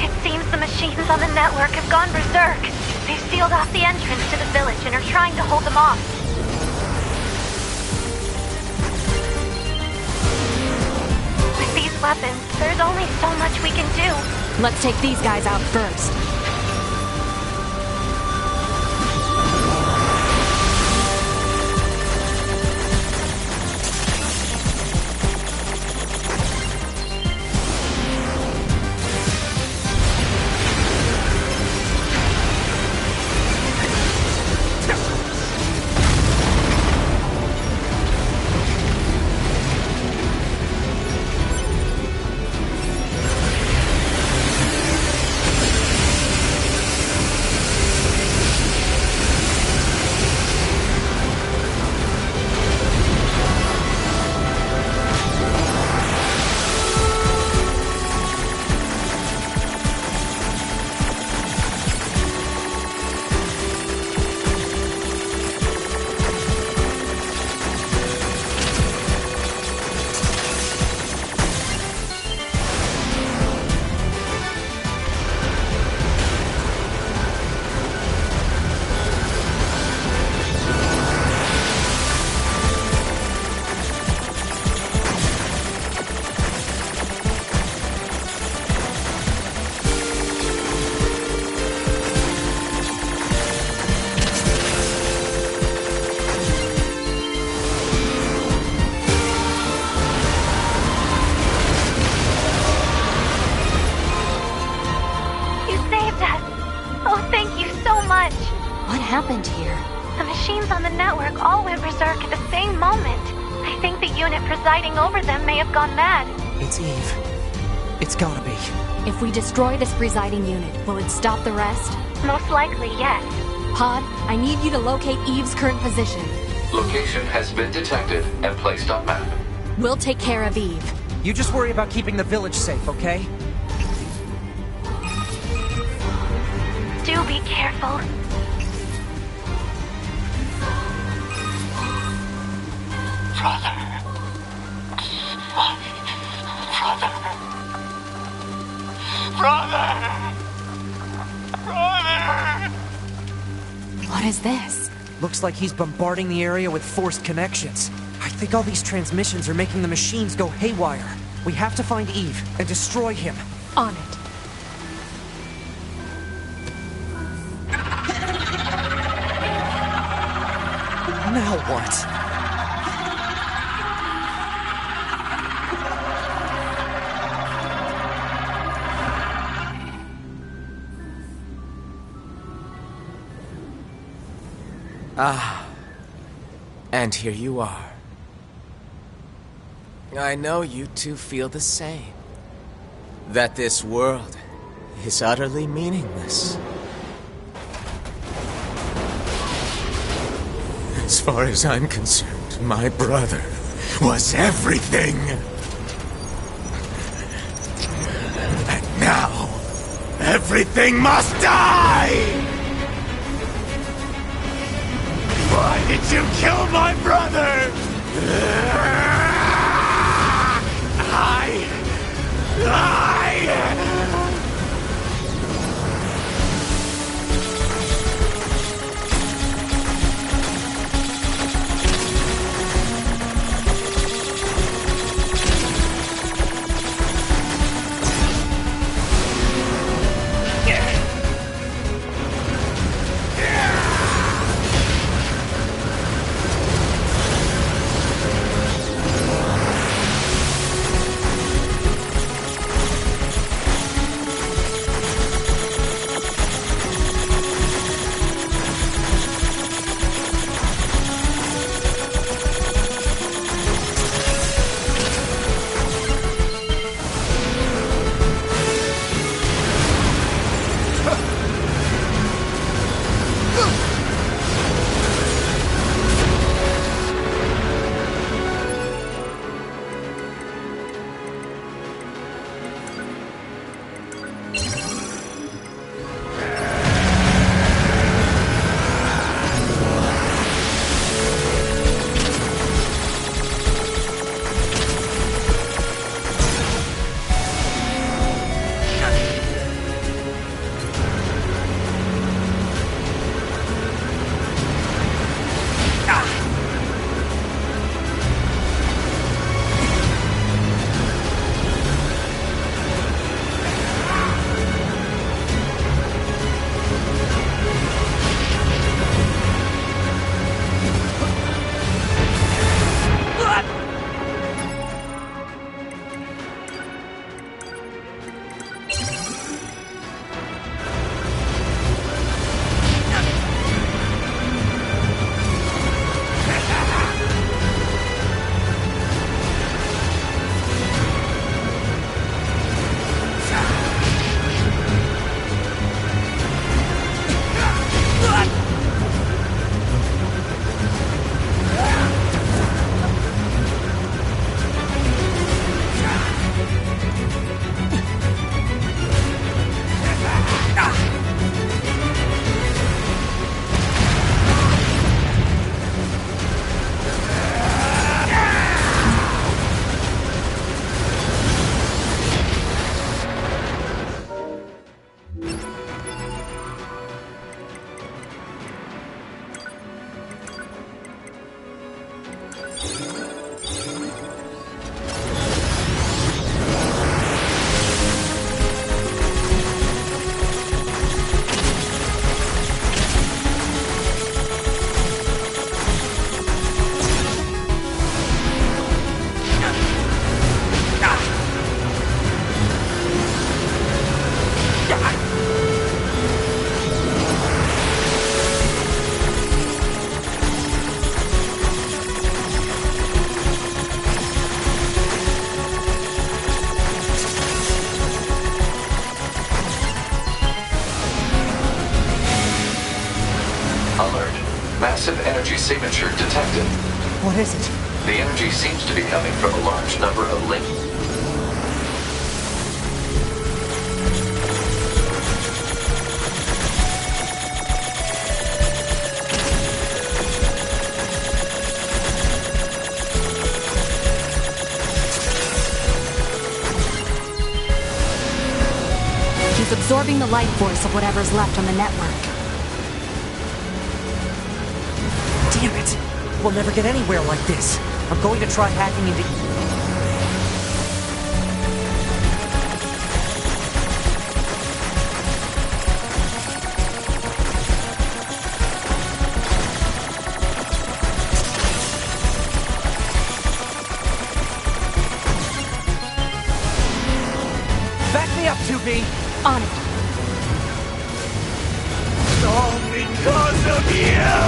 It seems the machines on the network have gone berserk. They've sealed off the entrance to the village and are trying to hold them off. With these weapons, there's only so much we can do. Let's take these guys out first. berserk at the same moment. I think the unit presiding over them may have gone mad. It's Eve. It's gotta be. If we destroy this presiding unit, will it stop the rest? Most likely, yes. Pod, I need you to locate Eve's current position. Location has been detected and placed on map. We'll take care of Eve. You just worry about keeping the village safe, okay? Do be careful. Brother. My brother. Brother! What is this? Looks like he's bombarding the area with forced connections. I think all these transmissions are making the machines go haywire. We have to find Eve and destroy him. On it. Now what? Ah, and here you are. I know you two feel the same. That this world is utterly meaningless. As far as I'm concerned, my brother was everything. And now, everything must die! Why did you kill my brother? energy signature detected. What is it? The energy seems to be coming from a large number of links. He's absorbing the life force of whatever's left on the network. Damn it! We'll never get anywhere like this. I'm going to try hacking into... Back me up, 2B! On it. All because of you!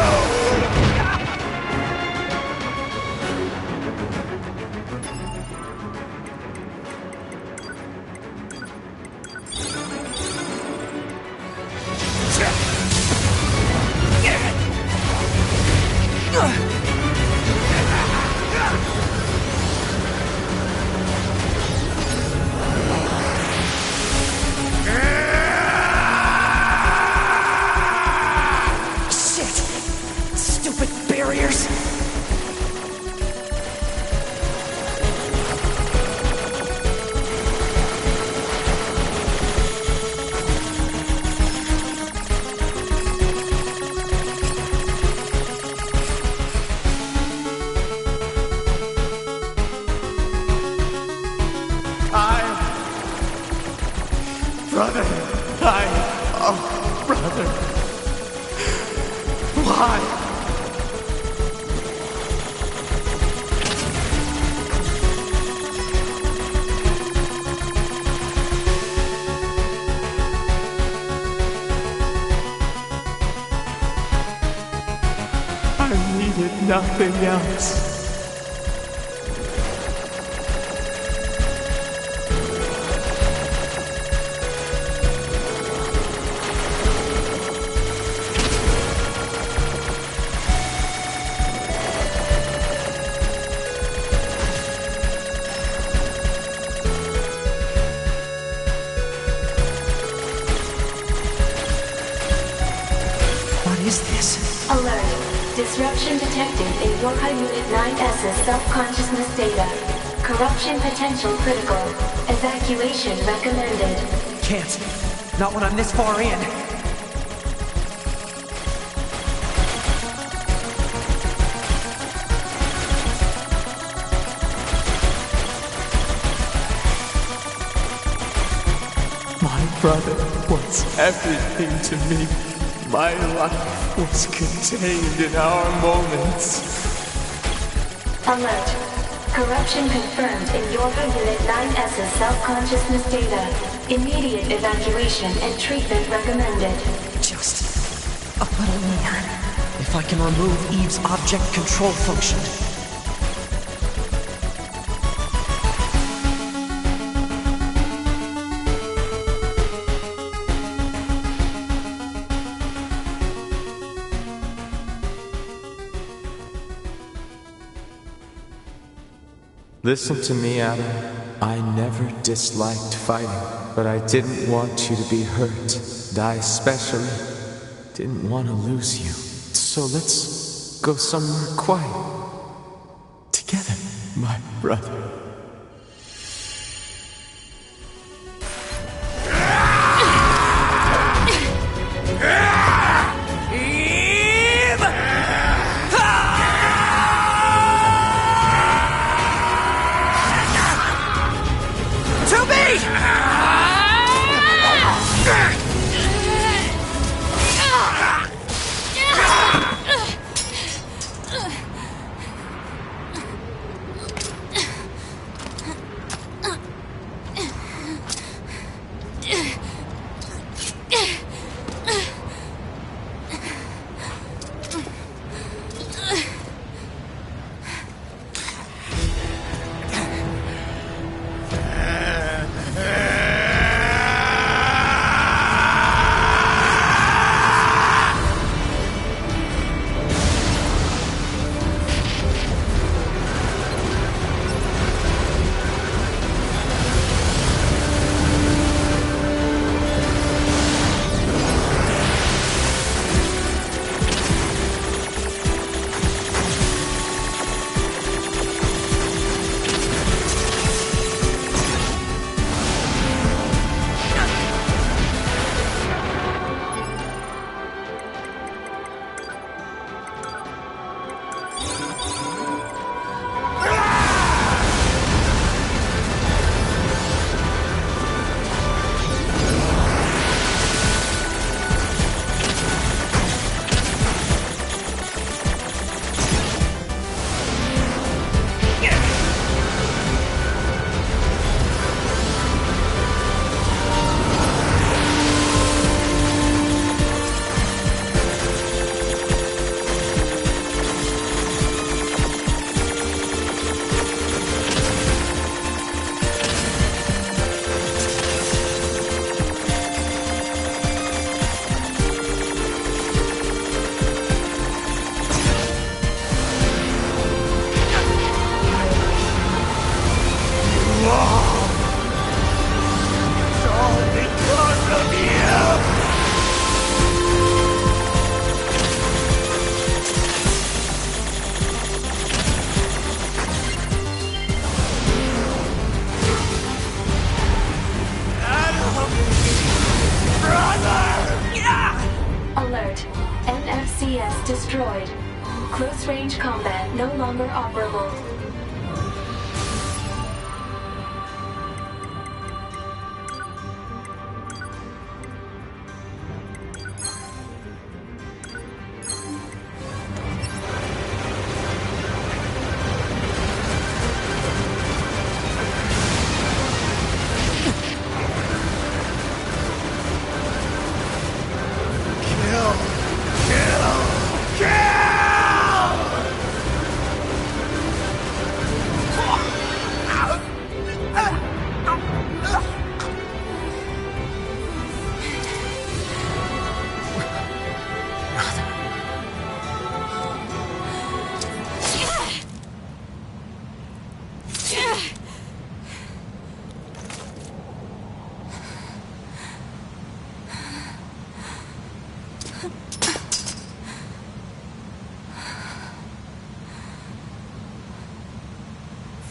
Brother, brother. Why? I needed nothing else. Alert. Disruption detected in Yorha Unit 9S's self-consciousness data. Corruption potential critical. Evacuation recommended. Can't. Not when I'm this far in. My brother was everything to me. My life was contained in our moments. Alert. Corruption confirmed in Yorha Unit 9S's self-consciousness data. Immediate evacuation and treatment recommended. Just a little more. If I can remove Eve's object control function. Listen to me, Adam. I never disliked fighting, but I didn't want you to be hurt. And I especially didn't want to lose you. So let's go somewhere quiet. Together, my brother. close-range combat no longer operable.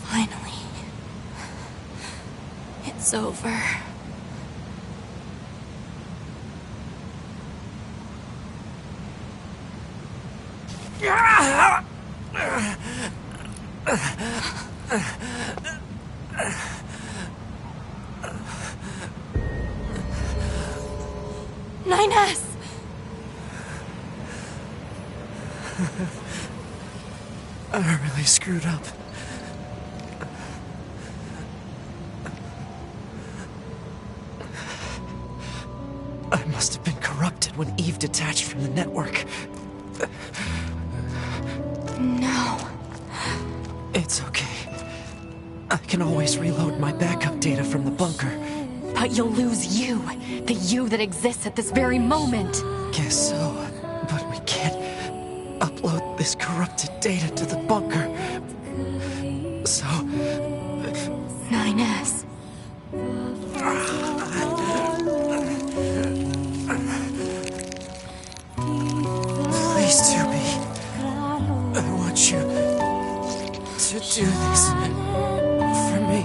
Finally. It's over. Nines! I really screwed up. I must have been corrupted when Eve detached from the network. No. It's okay. I can always reload my backup data from the bunker. But you'll lose you. The you that exists at this very moment. Guess so. But we can't upload this corrupted data to the bunker. So... 9S. Please, Tubi. I want you to do this for me.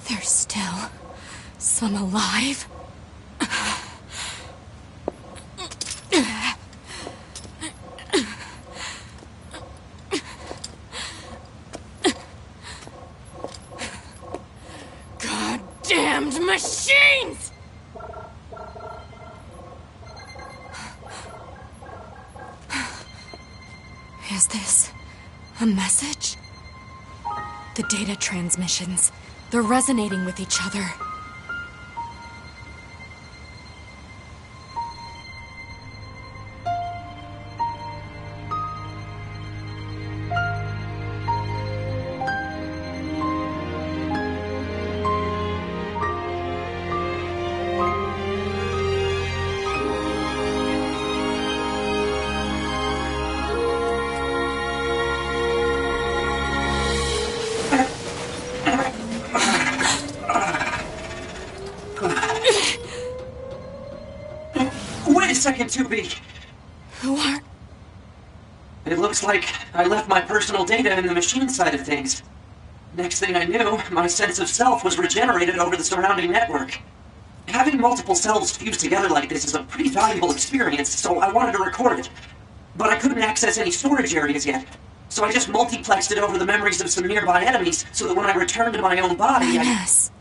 There's still some alive. Goddamned machines! Is this a message? The data transmissions. They're resonating with each other. 2B. Who are... It looks like I left my personal data in the machine side of things. Next thing I knew, my sense of self was regenerated over the surrounding network. Having multiple selves fused together like this is a pretty valuable experience, so I wanted to record it. But I couldn't access any storage areas yet, so I just multiplexed it over the memories of some nearby enemies so that when I returned to my own body, Yes.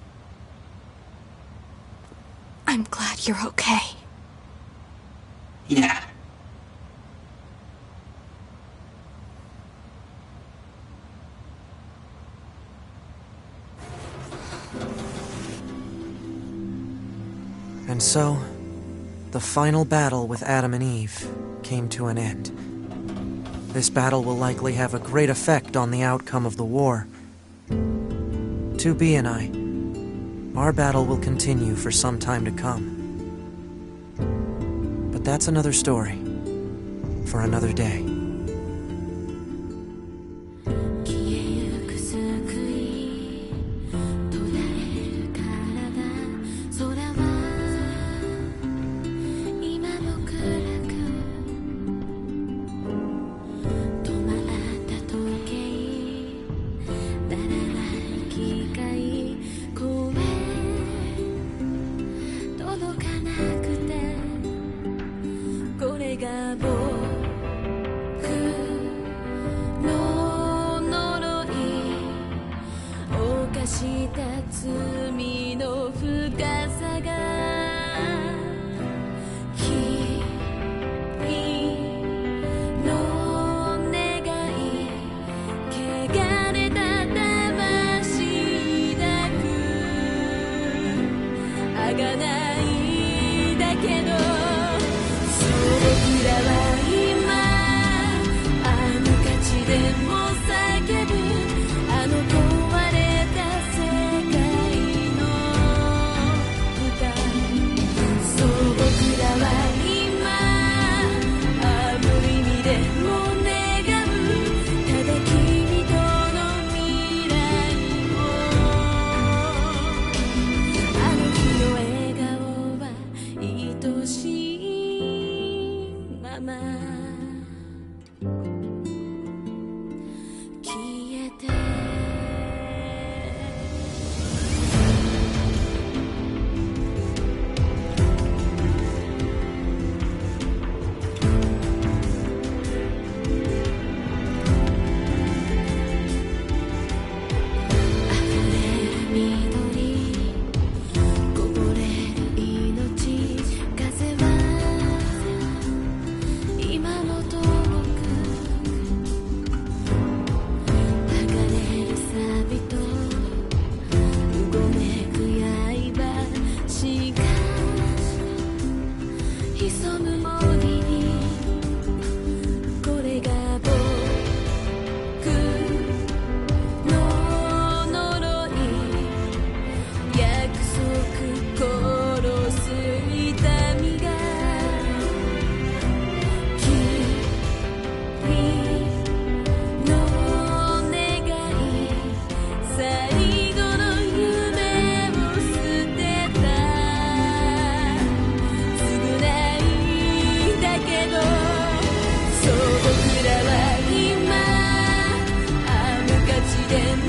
I'm glad you're okay. Yeah. And so, the final battle with Adam and Eve came to an end. This battle will likely have a great effect on the outcome of the war. 2B and I, our battle will continue for some time to come. But that's another story, for another day.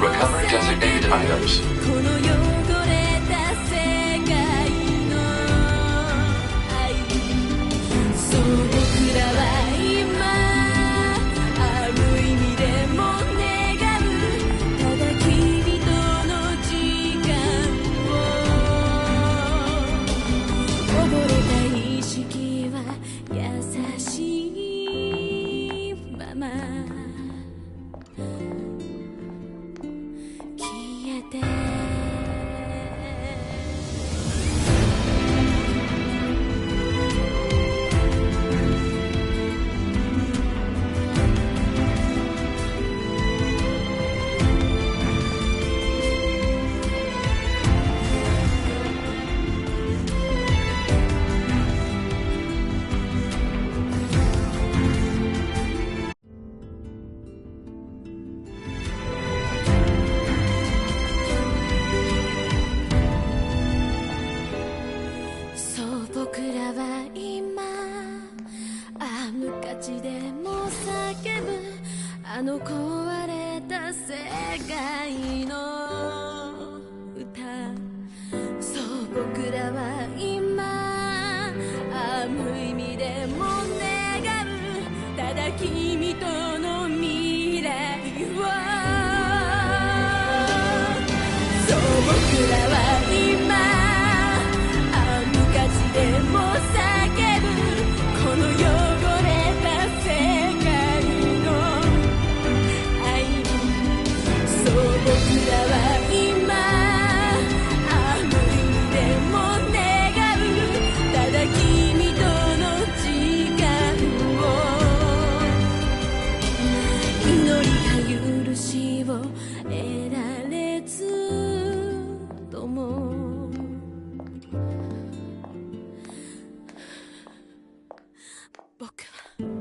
Recover designated items. 壊れた世界の歌そう僕らは今無意味でも願うただ君との未来をそう僕らは今無価値でも叫ぶこの汚れた世界の愛そう僕らは今無意味でも願うただ君との時間を祈りか許しを得られずとも僕は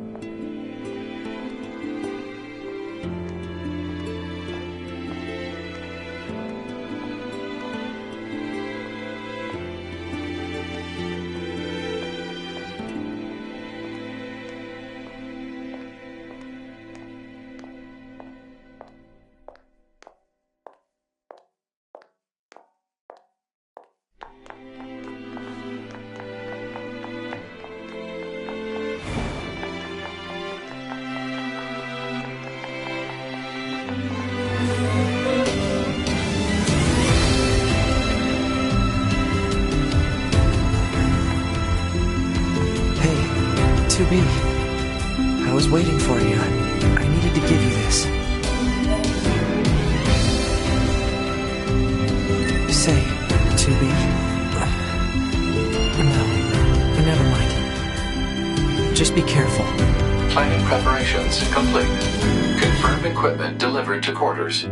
I was waiting for you. I needed to give you this. Say, 2B. No, never mind. Just be careful. Planning preparations complete. Confirmed equipment delivered to quarters.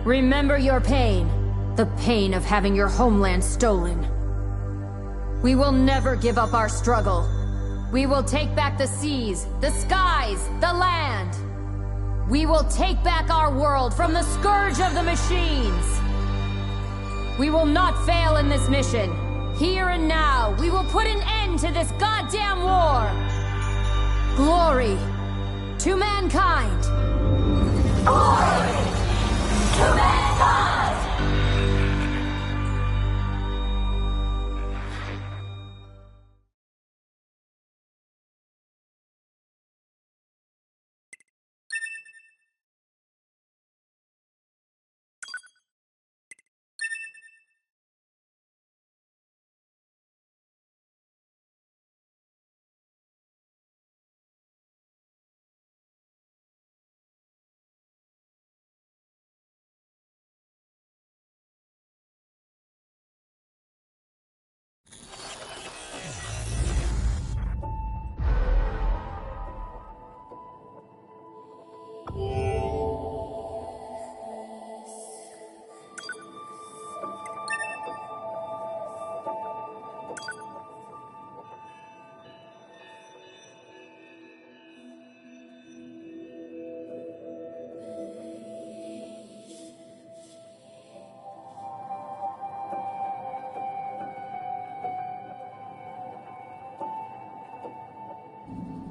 Remember your pain. The pain of having your homeland stolen. We will never give up our struggle. We will take back the seas, the skies, the land. We will take back our world from the scourge of the machines. We will not fail in this mission. Here and now, we will put an end to this goddamn war. Glory to mankind. Glory to mankind.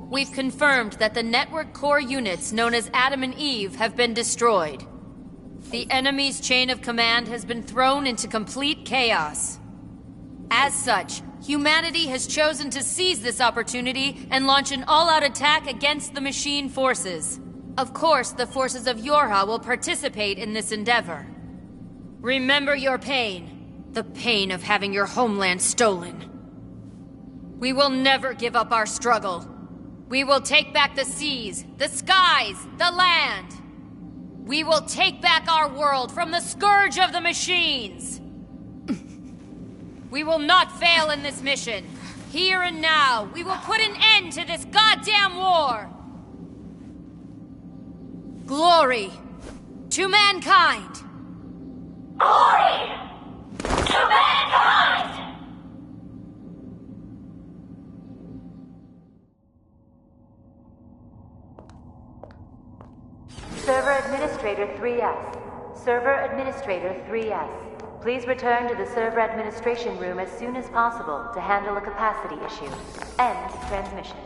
We've confirmed that the network core units known as Adam and Eve have been destroyed. The enemy's chain of command has been thrown into complete chaos. As such, humanity has chosen to seize this opportunity and launch an all-out attack against the machine forces. Of course, the forces of Yorha will participate in this endeavor. Remember your pain. The pain of having your homeland stolen. We will never give up our struggle. We will take back the seas, the skies, the land. We will take back our world from the scourge of the machines. We will not fail in this mission. Here and now, we will put an end to this goddamn war! Glory to mankind! Glory to mankind! Server Administrator 3S. Server Administrator 3S. Please return to the server administration room as soon as possible to handle a capacity issue. End transmission.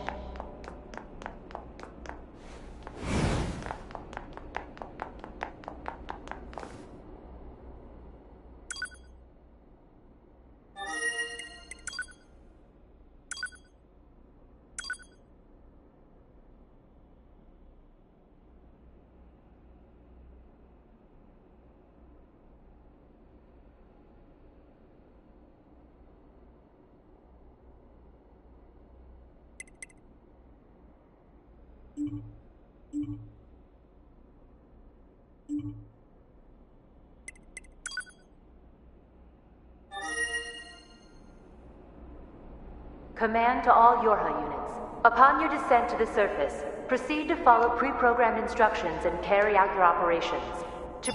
Command to all Yorha units. Upon your descent to the surface, proceed to follow pre-programmed instructions and carry out your operations. To